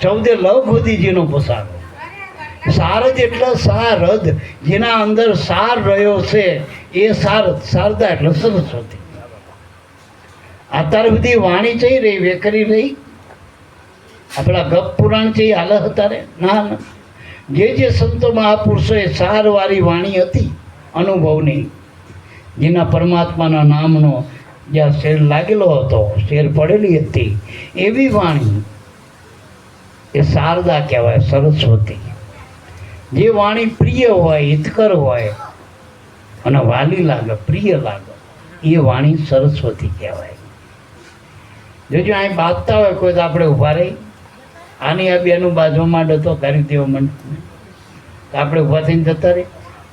14 લવ ગોદી જેનો પસારો. સારદ એટલે સારદ, જેના અંદર સાર રહ્યો છે એ સારદ. શારદા એટલે સરસ્વતી. અત્યારે બધી વાણી જઈ રહી, વેકરી રહી. આપણા ગપ પુરાણ છે એ હાલ અત્યારે ના. જે સંતો મહાપુરુષોએ સારવાળી વાણી હતી, અનુભવની, જેના પરમાત્માના નામનો જ્યાં શેર લાગેલો હતો, શેર પડેલી હતી, એવી વાણી એ શારદા કહેવાય, સરસ્વતી. જે વાણી પ્રિય હોય, હિતકર હોય અને વાલી લાગે, પ્રિય લાગે, એ વાણી સરસ્વતી કહેવાય. જોજો અહીં બાંધતા હોય કોઈ તો આપણે ઊભા રહી, આની આ બેનું બાજુ માંડો તો કરી દેવો મને, તો આપણે ઊભા થઈને જતા રહી.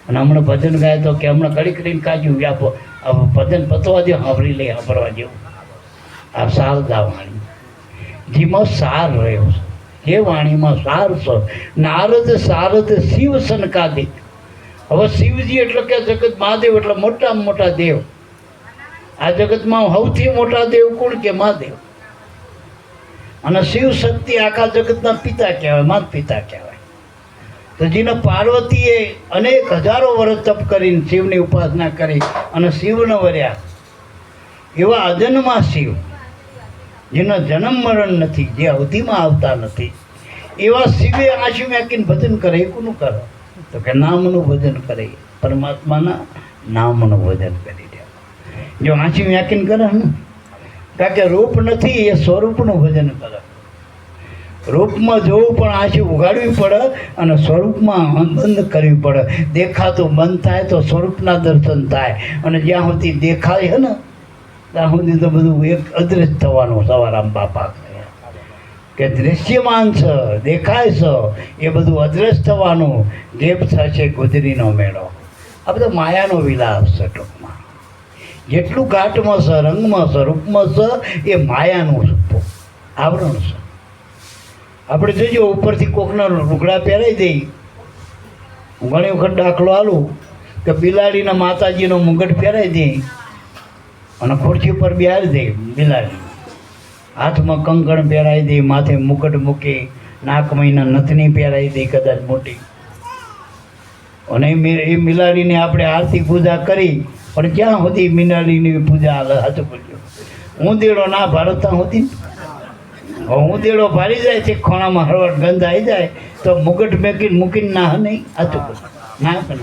અને હમણાં ભજન ગાય તો કે હમણાં કડી કરીને કાઢ્યું વ્યાપો, ભજન પતવા દે, સાંભળી લે, સાંભળવા જેવું. આ શારદા વાણી જેમાં સાર રહ્યો છે, એ વાણીમાં સાર છે. નારદ સારદ શિવ સનકાદિક. હવે શિવજી એટલે કે જગત મહાદેવ એટલે મોટામાં મોટા દેવ. આ જગતમાં સૌથી મોટા દેવ કોણ કે મહાદેવ. અને શિવ શક્તિ આખા જગતના પિતા કહેવાય, માત પિતા કહેવાય. તો જેને પાર્વતીએ અનેક હજારો વર્ષ તપ કરીને શિવની ઉપાસના કરી અને શિવને વર્યા, એવા અજન્મા શિવ, જેનો જન્મ મરણ નથી, જે અવધિમાં આવતા નથી, એવા શિવે આંસુ મેકીને ભજન કરે. એ કોનું કરે? તો કે નામનું ભજન કરે, પરમાત્માના નામનું ભજન કરી દે. જો આંસુ મેકીને કરે ને, કારણ કે રૂપ નથી, એ સ્વરૂપનું ભજન કરે. રૂપમાં જોવું પણ આંસુ ઉગાડવી પડે અને સ્વરૂપમાં બંધ કરવી પડે. દેખાતું બંધ થાય તો સ્વરૂપના દર્શન થાય. અને જ્યાં સુધી દેખાય છે ને, ત્યાં સુધી તો બધું એક અદૃશ્ય થવાનું. સવારામ બાપા કે દૃશ્યમાન છે, દેખાય છે, એ બધું અદૃશ્ય થવાનું. ગેપ થશે ગુજરીનો મેળો. આ બધો માયાનો વિલાસ છે. ટૂંકમાં જેટલું ઘાટમાં છે, રંગમાં છે, રૂપમાં છે, એ માયાનું આવરણ છે. આપણે જોજો ઉપરથી કોકના લુગડા પહેરાઈ દઈ. ઘણી વખત દાખલો આલું કે બિલાડીના માતાજીનો મુગટ પહેરાઈ દે અને ખુરશી પર બેહારી દે. બિલાડી હાથમાં કંકણ પહેરાવી દે, માથે મુકટ મૂકી, નાકમાં નથની પહેરાવી દે કદાચ મોટી, અને એ બિલાડીને આપણે આરતી પૂજા કરી. પણ ક્યાં સુધી બિલાડીની પૂજા હાલે? સાચું બોલ્યો. ઊંધેડો ના ભારતતા હોતી. ઊંધેડો ભારી જાય છે, ખોણામાં હળવટ ગંધ આવી જાય તો મુગટ મૂકીને ના નહીં. સાચું બોલ્યો. ના પણ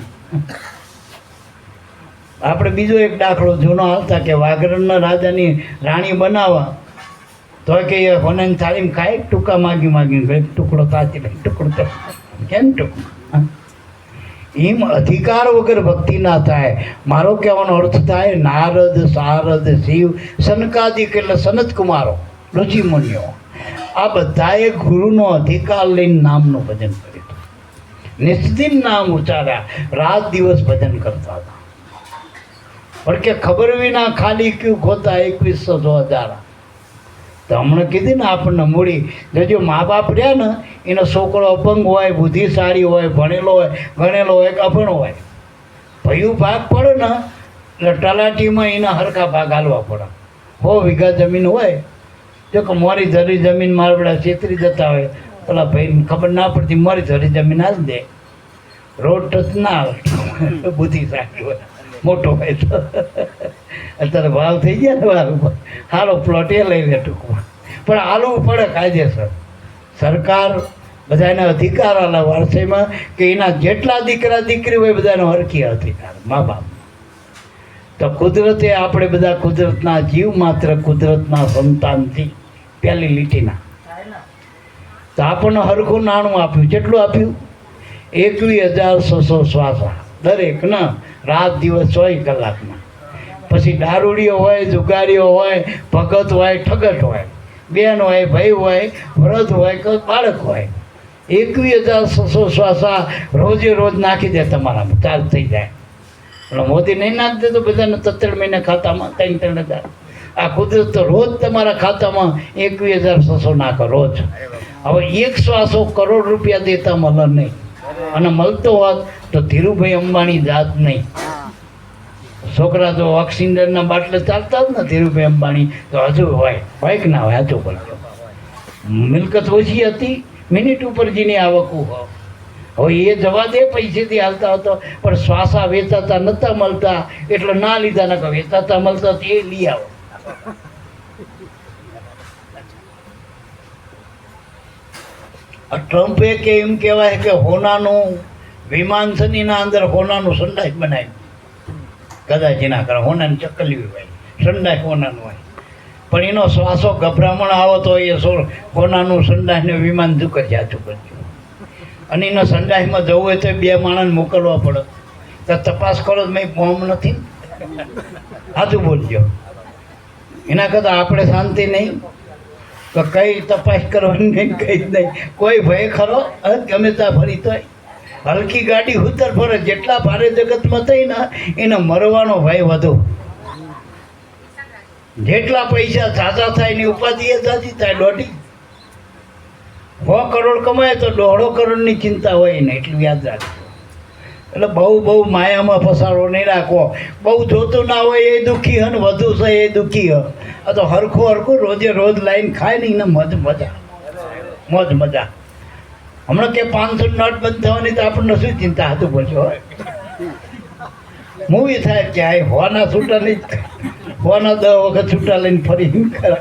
આપણે બીજો એક દાખલો જૂનો હાલતા કે વાઘરણના રાજાની રાણી બનાવવા તો કે એ હોનાની થાળીમાં ખાય, ટૂંકા માગીને એક ટુકડો તાતી લઈ, ટુકડો કેમ ટૂંકમાં? એમ અધિકાર વગર ભક્તિ ના થાય. મારો કહેવાનો અર્થ થાય નારદ, સારદ, શિવ, સનકાદિક એટલે સનત કુમારો, ઋષિ મુનિઓ, આ બધાએ ગુરુનો અધિકાર લઈને નામનું ભજન કર્યું. નિસ્દિન નામ ઉચ્ચાર્યા, રાત દિવસ ભજન કરતા હતા. પણ કે ખબર વિના ખાલી ક્યું ખોતા 21,000. તો હમણાં કીધી ને આપણને મૂડી જો મા બાપ રહ્યા ને, એનો છોકરો અપંગ હોય, બુદ્ધિશાળી હોય, ભણેલો હોય, ગણેલો હોય કે અભણ હોય, ભયું ભાગ પડે ને એટલે તલાટીમાં એના હરખા ભાગ હાલવા પડે. 100 વીઘા જમીન હોય, જો કે મોરી ધરી જમીન મારવડા છેતરી જતા હોય, પેલા ભાઈને ખબર ના પડતી મોરી ધરી જમીન હાલ દે, રોડ ટચ ના આવે. બુદ્ધિશાળી હોય, મોટો હોય તો અત્યારે ભાવ થઈ ગયા ને વાર સારો પ્લોટ એ લઈ લે ટૂંકમાં. પણ હાલવું પડે કાયદેસર. સરકાર બધાને અધિકાર આલે વારસાઈમાં કે એના જેટલા દીકરા દીકરી હોય બધાનો હરખી અધિકાર મા બાપ. તો કુદરતે આપણે બધા કુદરતના જીવ માત્ર કુદરતના સંતાનથી પહેલી લીટીના. તો આપણને હરખું નાણું આપ્યું. કેટલું આપ્યું? 21,600 શ્વાસા દરેકના, રાત દિવસ 24 કલાકમાં. પછી દારૂડીઓ હોય, જુગારીઓ હોય, ભગત હોય, ઠગટ હોય, બેન હોય, ભાઈ હોય, વૃદ્ધ હોય કે બાળક હોય, 21,600 શ્વાસા રોજે રોજ નાખી દે તમારામાં, ચાર્જ થઈ જાય. એટલે મોદી નહીં નાખી દે તો બધાને 3 મહિને ખાતામાં 3,000. આ કુદરત તો રોજ તમારા ખાતામાં 21,600 નાખો રોજ. હવે એક શ્વાસો કરોડ રૂપિયા દેતા મળે નહીં, અને મળતો હોત તો ધીરુભાઈ અંબાણી જાત નહીં. છોકરા તો ઓક્સિજનના બાટલે ચાલતા જ ને ધીરુભાઈ અંબાણી તો હજુ હોય કે ના હોય? હજુ બોલજો. મિલકત ઓછી હતી, મિનિટ ઉપર જેની આવકું હોય. હવે એ જવા દે, પૈસેથી હાલતા હતો, પણ શ્વાસા વેચાતા નહોતા મળતા એટલે ના લીધા. ના વેચાતા મળતા એ લઈ આવો. ટ્રમ્પે કે એમ કહેવાય કે હોનાનું વિમાન છે એના અંદર હોનાનું સંડાસ બનાવ્યું. કદાચ એના કરે હોનાની ચકલી હોય, સંડાસ હોનાનું હોય, પણ એનો શ્વાસો ગભરામણ આવો તો એ હોનાનું સંડાસને વિમાન ઝુકર જાતું કરજો. અને એનો સંડાસમાં જવું હોય તો 2 માણસને મોકલવા પડે. તો તપાસ કરો મેં બોમ્બ નથી, સાચું બોલજો. એના કરતાં આપણે શાંતિ નહીં તો કઈ તપાસ કરવાની નહીં, કંઈ જ નહીં. કોઈ ભય ખરો? ગમે ત્યાં ફરી તોય હલકી ગાડી ઉતર ફરે. જેટલા ભારે જગતમાં થઈ ને એને મરવાનો ભય વધુ. જેટલા પૈસા ઝાઝા થાય એની ઉપાધિ એ ઝાઝી થાય. 100 કરોડ કમાય તો 1.5 કરોડની ચિંતા હોય ને, એટલું યાદ રાખજો. એટલે બહુ માયામાં ફસાડો નહીં રાખવો. બહુ જોતું ના હોય એ દુઃખી હે ને વધુ છે એ દુઃખી હે. આ તો હરખું રોજે રોજ લાઈન ખાય ને એને મોજ મજા. હમણાં કે 500 નોટ બંધ થવાની તો આપણને શું ચિંતા? હતું બોલશો. મૂવી થાય કે આ હોના છૂટા નહીં, હોના 10 વખત છૂટા લઈને ફરી કરે.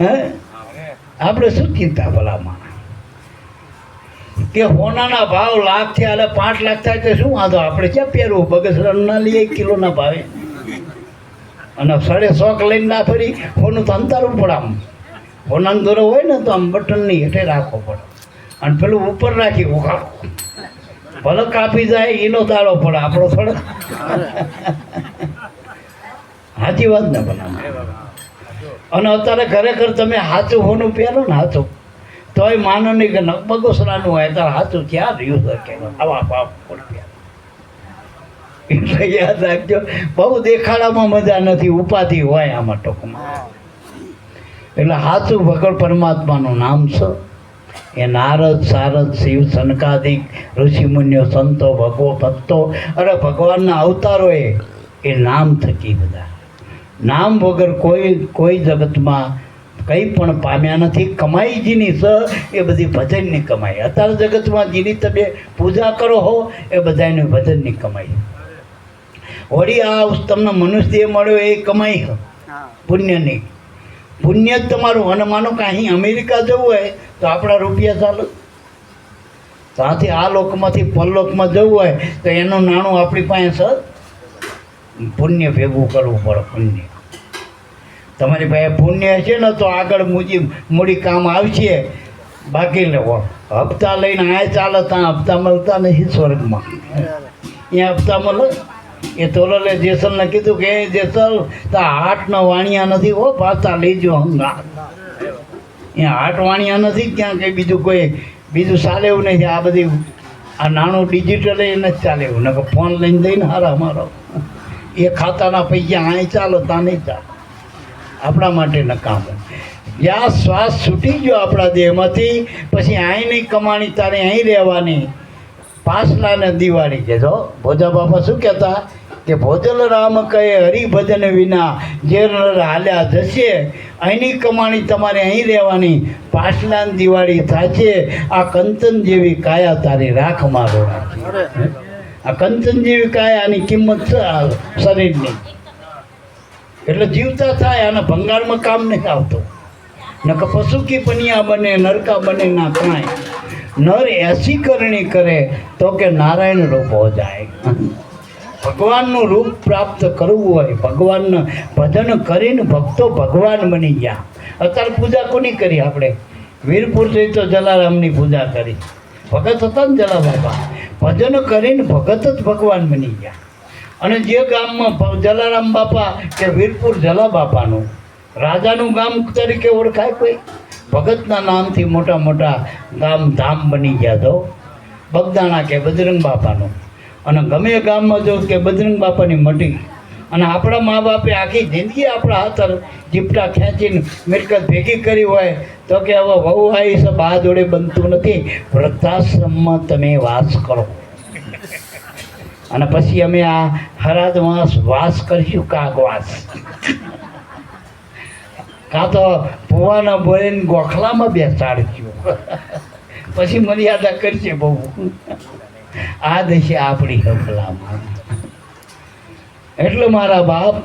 હે આપણે શું ચિંતા ભલામાં? કે હોનાના ભાવ લાખ છે, એટલે 5 લાખ થાય તો શું વાંધો? આપણે ક્યાં પહેરવું? બગસરા ના લઈએ 1 કિલોના ભાવે, અને 150 લઈને ના ફરી. હોનું તો અંતારવું પડે. આમ હોનાનો દોરો હોય ને તો આમ બટનની હેઠે રાખવો પડે, અને પેલું ઉપર રાખી ઉખાડો. ભલે કાપી જાય એનો દાડો પડે, આપણો થોડો. સાચી વાત ને બનાવે. અને અત્યારે ખરેખર તમે સાચું હોનું પહેરો ને સાચું, તોય માનો નહીં કે બગોસરાનું હોય ત્યારે સાચું ક્યાં રહ્યું છે કે આવા ભાવ એટલે યાદ રાખજો, બહુ દેખાડામાં મજા નથી, ઉપાધિ હોય આમાં ટૂંકમાં. એટલે સાચું ભગવાન પરમાત્માનું નામ છે. એ નારદ સારદ શિવ સનકાદિક ઋષિમુનિઓ સંતો ભગવો ભક્તો અરે ભગવાનના અવતારોએ એ નામ થકી બધા, નામ વગર કોઈ જગતમાં કંઈ પણ પામ્યા નથી. કમાઈ જેની સ એ બધી ભજનની કમાઈ. અત્યારે જગતમાં જેની તમે પૂજા કરો હો એ બધાની ભજનની કમાઈ. વળી આ તમને મનુષ્ય મળ્યો એ કમાઈ પુણ્યની. પુણ્ય જ તમારું. અને માનો કે અહીં અમેરિકા જવું હોય તો આપણા રૂપિયા ચાલે, ત્યાંથી આ લોકમાંથી પરલોકમાં જવું હોય તો એનું નાણું આપણી પાસે પુણ્ય ભેગું કરવું પડે. પુણ્ય તમારી પાસે પુણ્ય છે ને તો આગળ મૂડી કામ આવશે. બાકી લેવો હપ્તા લઈને આ ચાલે ત્યાં હપ્તા મળતા નથી સ્વર્ગમાં. અહીંયા હપ્તા મળે. એ તોરલે જેસલને કીધું કે જેસલ તો હાટનો વાણિયા નથી હો, પાછા લેજો હંગા. અહીંયા હાટ વાણિયા નથી, ક્યાં કંઈ બીજું ચાલે એવું નથી. આ બધી આ નાનું ડિજિટલ એ નથી ચાલે એવું. નકર ફોન લઈને દઈને હારા અમારો એ ખાતાના પૈસા અહીં ચાલો ત્યાં નહીં ચાલે. આપણા માટે નકામો. જ્યાં શ્વાસ છૂટી ગયો આપણા દેહમાંથી પછી અહીંની કમાણી તારે અહીં રહેવાની. પાછલાને દિવાળી કે જો ભોજા બાપા શું કહેતા કે ભોજલ રામ કહે હરિભજન વિના જે નર હાલ્યા જશે. અહીંની કમાણી તમારે અહીં રહેવાની. પાછલાની દિવાળી થશે. આ કંચન જેવી કાયા તારી રાખ મારો. આ કંચન જેવી કાયાની કિંમત છે આ શરીરની. એટલે જીવતા થાય અને ભંગારમાં કામ નહીં આવતું. નકર પશુ કી પનિયા બને નરકા બને ના કાંઈ. નર એસી કરણી કરે તો કે નારાયણ રૂપ હો જાય. ભગવાનનું રૂપ પ્રાપ્ત કરવું હોય, ભગવાનનું ભજન કરીને ભક્તો ભગવાન બની ગયા. અત્યારે પૂજા કોની કરી આપણે? વીરપુર જઈ તો જલારામની પૂજા કરી. ભગત હતા ને જલા બાબા. ભજન કરીને ભગત જ ભગવાન બની ગયા. અને જે ગામમાં જલારામ બાપા કે વીરપુર જલા બાપાનું રાજાનું ગામ તરીકે ઓળખાય કોઈ, ભગતના નામથી મોટા મોટા ગામ ધામ બની ગયા. તો બગદાણા કે બજરંગ બાપાનું. અને ગમે ગામમાં જો કે બજરંગ બાપાની મટી. અને આપણા મા બાપે આખી જિંદગી આપણા હાથ જીપટા ખેંચીને મિલકત ભેગી કરી હોય તો કે હવે વહુ આવી છે બા જોડે બનતું નથી, વૃદ્ધાશ્રમમાં તમે વાસ કરો. અને પછી અમે આ હરાદમાં વાસ કરીશું કાગવાસ. કાં તો ભુવાના બોલીને ગોખલામાં બેસાડશું. પછી મર્યાદા કરશે બહુ. આ દશે આપણી હકલામાં. એટલે મારા બાપ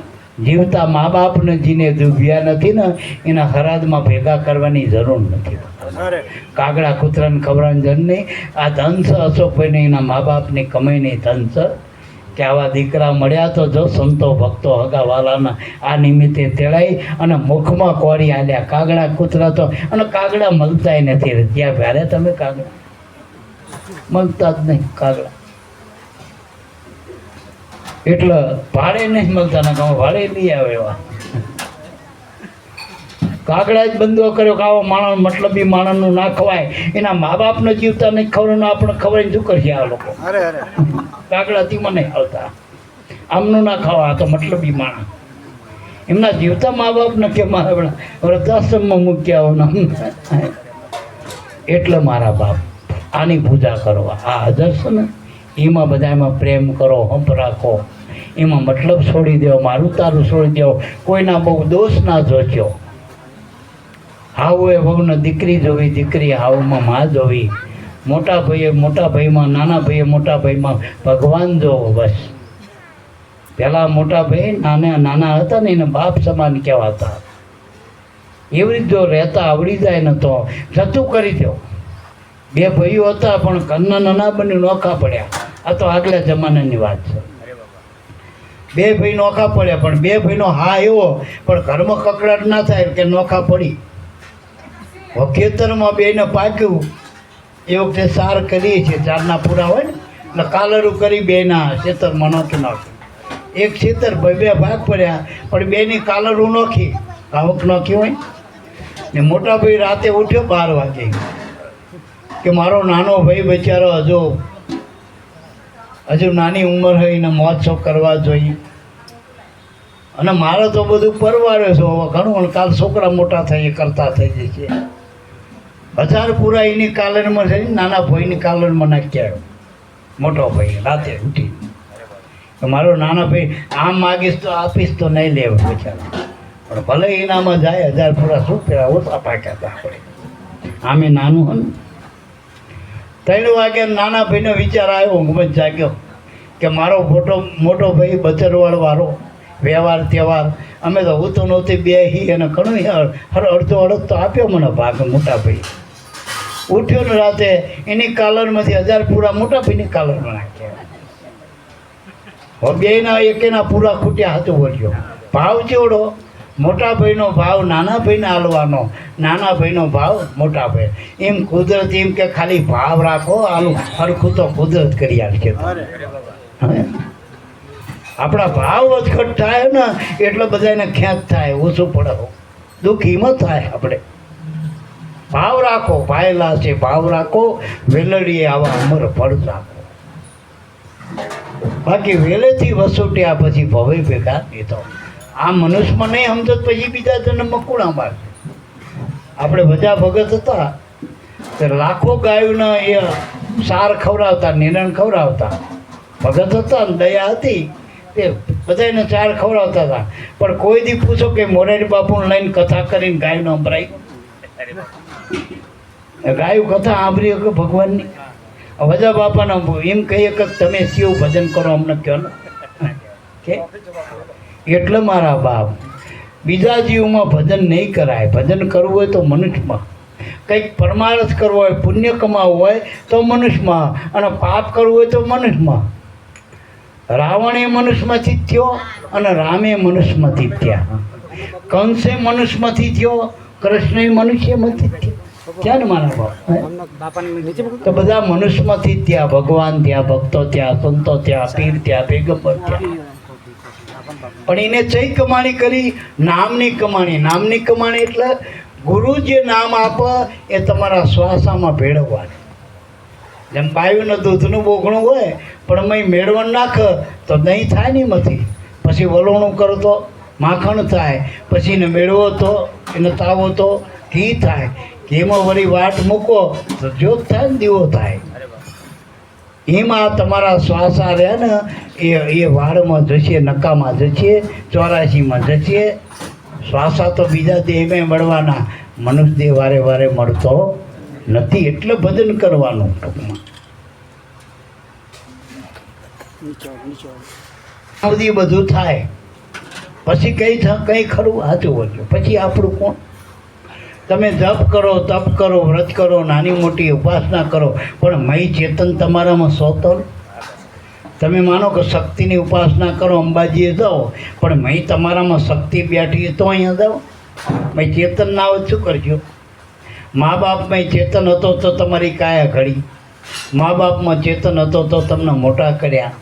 જીવતા મા બાપને જીને દુભ્યા નથી ને એના હરાદમાં ભેગા કરવાની જરૂર નથી. કાગડા કૂતરાને ખવડાવવાની જરૂર નહીં. આ ધન છે અશોકભાઈને એના મા બાપની કમાઈની ધન છે કે આવા દીકરા મળ્યા તો જો સંતો ભક્તો હગાવાલાના આ નિમિત્તે તેડાઈ અને મુખમાં કોરી આલ્યા. કાગડા કૂતરા તો અને કાગડા મળતાય નથી. ત્યાં ભારે તમે કાગડા મળતા જ નહીં. કાગડા એટલે ભાડે નહીં મળતા ને કામ ભાડે લઈ આવે એવા કાગડા જ બંધો કર્યો કે આવો માણસ મતલબી માણસનું ના ખવાય. એના મા બાપને જીવતા નહીં ખવડાવવાનું આપણે ખબર શું કરશે આ લોકો? કાગડાથી મને આવતા આમનું ના ખાવા તો મતલબી માણસ. એમના જીવતા મા બાપને કે મારા વૃદ્ધાશ્રમમાં મૂક્યા હોના. એટલે મારા બાપ આની પૂજા કરવા. આ હાજર છે ને એમાં બધા એમાં પ્રેમ કરો, હંપ રાખો. એમાં મતલબ છોડી દો, મારું તારું છોડી દો. કોઈના બહુ દોષ ના જોજો. હાવું એ વહુને દીકરી જોવી, દીકરી હાવમાં માં જોવી. મોટા ભાઈએ મોટા ભાઈમાં, નાના ભાઈએ મોટા ભાઈમાં ભગવાન જોવો બસ. પહેલાં મોટા ભાઈ નાના હતા ને એને બાપ સમાન કહેવાતા. એવી રીતે જો રહેતા આવડી જાય ને તો જતું કરી દો. બે ભાઈઓ હતા પણ ઘરના નાના બની નોખા પડ્યા. આ તો આગલા જમાનાની વાત છે. બે ભાઈ નોખા પડ્યા પણ બે ભાઈનો હા એવો પણ ઘરમાં કકડાટ ના થાય કે નોખા પડી. ખેતરમાં બેને પાક્યું એ વખતે સાર કરીએ છીએ, ચારના પૂરા હોય ને એટલે કાલરું કરી બેના ખેતરમાં નોખી નાખ્યું. એક ખેતર બે ભાગ પડ્યા પણ બેની કાલરું નોખી, આવક નોખી હોય ને. મોટા ભાઈ રાતે ઉઠ્યો 12 વાગે કે મારો નાનો ભાઈ બચારો હજુ નાની ઉંમર હોય એને મહોત્સવ કરવા જોઈએ. અને મારે તો બધું પરવારે છે હવે ઘણું, કાલ છોકરા મોટા થઈ કરતા થઈ જશે. 1000 પૂરા એની કાલરમાં છે, નાના ભાઈની કાલરમાં નાખી આવ્યો મોટો ભાઈ રાતે ઉઠી. મારો નાના ભાઈ આમ માગીશ તો આપીશ તો નહીં લેવા બિચારા, પણ ભલે એનામાં જાય 1000 પૂરા શું પેલા ઓછા પાક્યા હતા આપણે. આમે નાનું હતું. 3 વાગે નાના ભાઈનો વિચાર આવ્યો, ઊંઘમાં જાગ્યો કે મારો મોટો ભાઈ બચરવાળવાળો વ્યવહાર તહેવાર અમે તો હું તો નહોતી બેહી અને ઘણું અડધો તો આપ્યો મને ભાગ. મોટા ભાઈ ઉઠ્યો ને રાતે એની કાલરમાંથી 1000 પૂરા મોટા ભાઈની કાલરમાં નાખ્યા. હવે બેના એકેના પૂરા ખૂટ્યા હતું. બોલ્યો ભાવ ચેવડો, મોટા ભાઈનો ભાવ નાના ભાઈને હાલવાનો, નાના ભાઈનો ભાવ મોટા ભાઈ. એમ કુદરત એમ કે ખાલી ભાવ રાખો, આનું હરખું તો કુદરત કરી આવશે. આપણા ભાવ વધઘટ થાય ને એટલે બધાને ખેંચ થાય, ઓછું પડે, દુઃખ હિંમત થાય. આપણે ભાવ રાખો, ભાયેલા છે ભાવ રાખો, વેલડીએ આવા અમર ફળ રાખો. બાકી વેલેથી વસોટ્યા પછી ભવે ભેગા નહીં તો આ મનુષ્યમાં નહીં સમજો પછી બીજા જન્મમાં કુણા મારશે. આપણે બધા ભગત હતા તો લાખો ગાયોના એ સાર ખવડાવતા, નિરણ ખવડાવતા ભગત હતા ને દયા હતી તે બધાને ચાર ખવડાવતા હતા. પણ કોઈ દી પૂછો કે મોરારી બાપુને લઈને કથા કરીને ગાયનો અંભરાઈ? ગાયું કથા સાંભળી કે ભગવાનની વજા બાપાનો એમ કહીએ કે તમે શિવ ભજન કરો અમને કહો ને કે એટલે મારા બાપ બીજા જીવમાં ભજન નહીં કરાય. ભજન કરવું હોય તો મનુષ્યમાં, કંઈક પરમાર્થ કરવો હોય, પુણ્ય કમાવવું હોય તો મનુષ્યમાં, અને પાપ કરવું હોય તો મનુષ્યમાં. રાવણ એ મનુષ્યમાંથી થયો અને રામે મનુષ્યમાંથી થયા. કંસે મનુષ્યમાંથી થયો, કૃષ્ણ મનુષ્યમાંથી થયો. ક્યાં ને મારા બાપ તો બધા મનુષ્યમાંથી થયા. ભગવાન થયા, ભક્તો થયા, સંતો થયા, પીર થયા, પેગમ્બર થયા. પણ એને ચઈ કમાણી કરી? નામની કમાણી. નામની કમાણી એટલે ગુરુ જે નામ આપે એ તમારા શ્વાસામાં ભેળવવાનું. જેમ બાયુનું દૂધનું બોગણું હોય પણ મેં મેળવણ નાખ તો દહીં થાય ને એમાંથી, પછી વલોણું કરો તો માખણ થાય, પછી એને મેળવો તો એને તાવો તો ઘી થાય, ઘીમાં વળી વાટ મૂકો તો જ્યોત થાય ને દીવો થાય. એમાં તમારા શ્વાસા રહ્યા ને એ વાળમાં જશે, નકામાં જશે, 84માં જશે. શ્વાસા તો બીજા દેહમાં મળવાના, મનુષ્ય દેહ વારે વારે મળતો નથી. એટલે ભજન કરવાનું ટૂંકમાં. સુધી બધું થાય પછી કંઈ ખરું સાચું બોલજો. પછી આપણું કોણ? તમે જપ કરો, તપ કરો, વ્રત કરો, નાની મોટી ઉપાસના કરો, પણ મય ચેતન તમારામાં સોતલ. તમે માનો કે શક્તિની ઉપાસના કરો, અંબાજીએ જાઓ, પણ મય તમારામાં શક્તિ બેઠી તો અહીંયા જાઓ. મય ચેતન ના હોય શું કરજો? મા બાપમાં ચેતન હતો તો તમારી કાયા ઘડી, મા બાપમાં ચેતન હતો તો તમને મોટા કર્યા.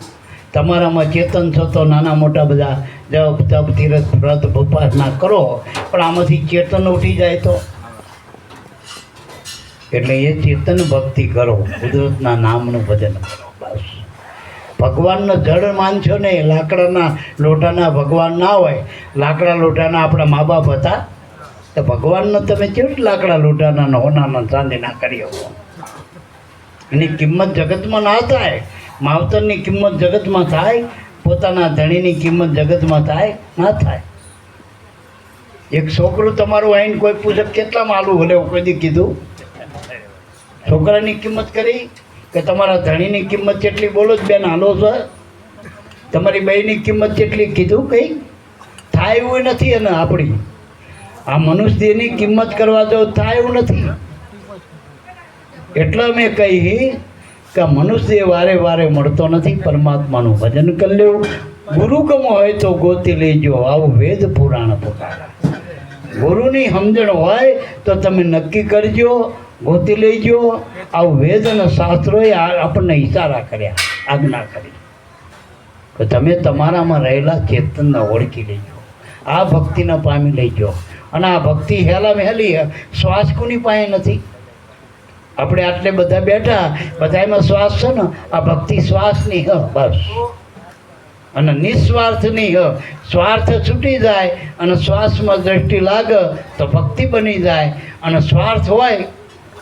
તમારામાં ચેતન છો તો નાના મોટા બધા જપ તપ તીરથ વ્રત ઉપાસના કરો, પણ આમાંથી ચેતન ઉઠી જાય તો એટલે એ ચેતન ભક્તિ કરો, કુદરતના નામનું ભજન કરો. બસ ભગવાનનો જળ માનશો ને. લાકડાના લોટાના ભગવાન ના હોય. લાકડા લોટાના આપણા મા બાપ હતા તો ભગવાનનો તમે કેવી લાકડા લોટાના હોનાના ચાંદીના કરી શકો? એની કિંમત જગતમાં ના થાય. માવતરની કિંમત જગતમાં થાય, પોતાના ધણીની કિંમત જગતમાં થાય ના થાય. એક છોકરું તમારું આવીને કોઈ પૂછે કેટલામાં આલું ભલે કોઈ દી કીધું? છોકરાની કિંમત કરી કે તમારા ધણીની કિંમત કેટલી? બોલો જ બેન, હાલો છો. તમારી બહેની કિંમત કેટલી કીધું? કંઈ થાય એવું નથી. અને આપણી આ મનુષ્યની કિંમત કરવા જો થાય એવું નથી. એટલે મેં કહી કે મનુષ્ય વારે વારે મળતો નથી. પરમાત્માનું ભજન કરી લેવું. ગુરુ ગમો હોય તો ગોતી લેજો, આવું વેદ પુરાણ પુરાણા. ગુરુની સમજણ હોય તો તમે નક્કી કરજો, ગોતી લેજો. આવું વેદ અને શાસ્ત્રોએ આપણને ઈશારા કર્યા, આજ્ઞા કરી કે તમે તમારામાં રહેલા ચેતનને ઓળખી લેજો, આ ભક્તિને પામી લેજો. અને આ ભક્તિ હેલા હેલી શ્વાસ કોની પાસે નથી? આપણે આટલે બધા બેઠા, બધા એમાં શ્વાસ છે ને, આ ભક્તિ શ્વાસની બસ. અને નિસ્વાર્થની સ્વાર્થ છૂટી જાય અને શ્વાસમાં દ્રષ્ટિ લાગે તો ભક્તિ બની જાય. અને સ્વાર્થ હોય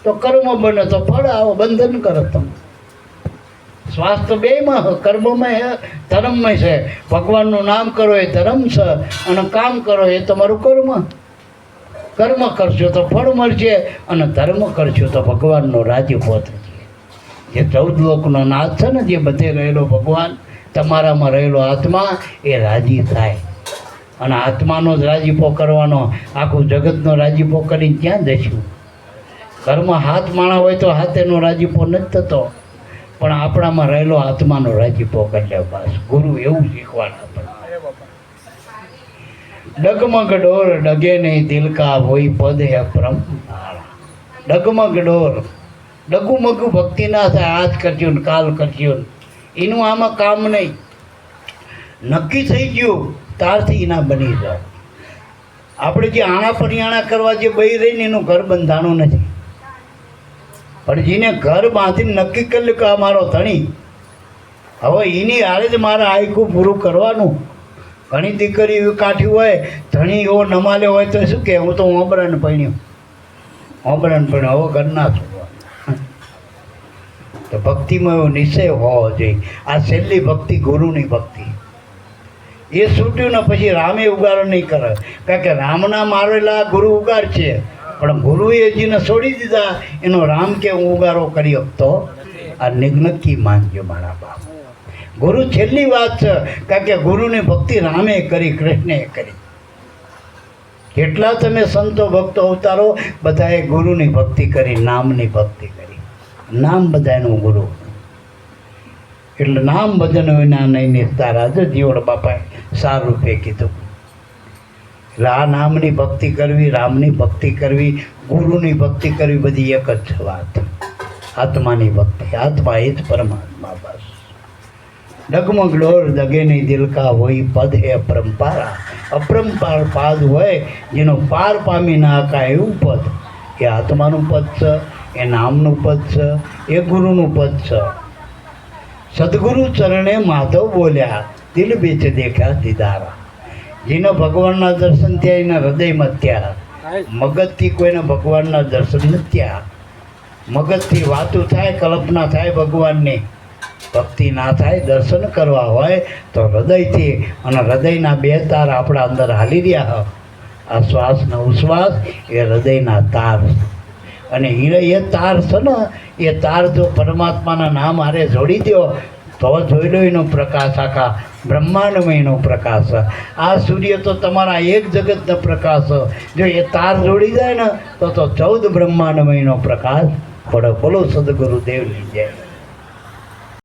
તો કર્મ બને, તો ફળ આવો બંધન કરો તમે. શ્વાસ તો બેમાં કર્મમાં ધર્મમાં છે. ભગવાનનું નામ કરો એ ધર્મ છે, અને કામ કરો એ તમારું કર્મ. કર્મ કરશો તો ફળ મળશે, અને ધર્મ કરશો તો ભગવાનનો રાજીપો થશે. જે 14 લોકનો નાથ છે ને, જે બધે રહેલો ભગવાન, તમારામાં રહેલો આત્મા એ રાજી થાય. અને આત્માનો જ રાજીપો કરવાનો, આખું જગતનો રાજીપો કરીને ક્યાં જઈશું? ઘરમાં હાથ માણા હોય તો હાથેનો રાજીપો નથી થતો, પણ આપણામાં રહેલો આત્માનો રાજીપો કરી લે બસ. ગુરુ એવું શીખવાડે આપણને. ડગમગ ડોર ડગે નહીં દિલ કા હોય પદ હે પરમપારા. ડગમગ ડોર, ડગુમગુ ભક્તિ ના થાય. આજ કરજો ને કાલ કરજો ને, એનું આમાં કામ નહીં. નક્કી થઈ ગયું તારથી એના બની જાય. આપણે જે આણા પરિયાણા કરવા જે બઈ રહીને એનું ઘર બંધાણું નથી, પણ જેને ઘર બાંધીને નક્કી કરી કે આ મારો ધણી, હવે એની હારે જ મારે આયકું પૂરું કરવાનું. ઘણી દીકરી એવી કાઠી હોય, ધણી એવો નમાલ્યો હોય તો શું કહે, હું તો ઓબરાને પરણ્યો, ઓબરાને પરણ્યો, હવે ઘરના છું. તો ભક્તિમાં એવો નિશ્ચય હોવો જોઈએ. આ છેલ્લી ભક્તિ ગુરુની ભક્તિ. એ છૂટ્યું ને પછી રામે ઉગારો નહીં કરે, કારણ કે રામના મારેલા ગુરુ ઉગાર છે, પણ ગુરુએ જેને છોડી દીધા એનો રામ કે હું ઉગારો કરી શકતો. આ નિગ્નકી માનજો મારા બાપ. ગુરુ છેલ્લી વાત છે, કારણ કે ગુરુની ભક્તિ રામે કરી, કૃષ્ણે કરી. કેટલા તમે સંતો ભક્તો અવતારો, બધાએ ગુરુની ભક્તિ કરી, નામની ભક્તિ કરી. નામ બધાનું ગુરુ. એટલે નામ ભજન વિના નહીં નિસ્તારા. જો જીવણ બાપાએ સાર રૂપે કીધું. એટલે આ નામની ભક્તિ કરવી, રામની ભક્તિ કરવી, ગુરુની ભક્તિ કરવી, બધી એક જ વાત. આત્માની ભક્તિ. આત્મા એ જ પરમાત્મા બસ. ડગમગ ડોર દગે નહીં દિલ કા હોય પદ હે અપરંપારા. અપરંપાર પાદ હોય જેનો પાર પામી ના કાય એવું પદ, એ આત્માનું પદ છે, એ નામનું પદ છે, એ ગુરુનું પદ છે. સદગુરુ ચરણે માધવ બોલ્યા, દિલ બેચ દેખ્યા દીદારા. જેને ભગવાનના દર્શન થયા એના હૃદયમાં થયા. મગજથી કોઈને ભગવાનના દર્શન નથી થયા. મગજથી વાતું થાય, કલ્પના થાય ભગવાનની, ભક્તિ ના થાય. દર્શન કરવા હોય તો હૃદયથી, અને હૃદયના 2 તાર આપણા અંદર હાલી રહ્યા. આ શ્વાસ ને ઉશ્વાસ એ હૃદયના તાર. અને એ તાર છે ને, એ તાર જો પરમાત્માના નામ હારે જોડી દો તો જોઈ લો એનો પ્રકાશ, આખા બ્રહ્માંડમાં એનો પ્રકાશ. આ સૂર્ય તો તમારા એક જગતનો પ્રકાશ. જો એ તાર જોડી જાય ને તો 14 બ્રહ્માંડમાં એનો પ્રકાશ પડે. બોલો સદગુરુદેવની જય.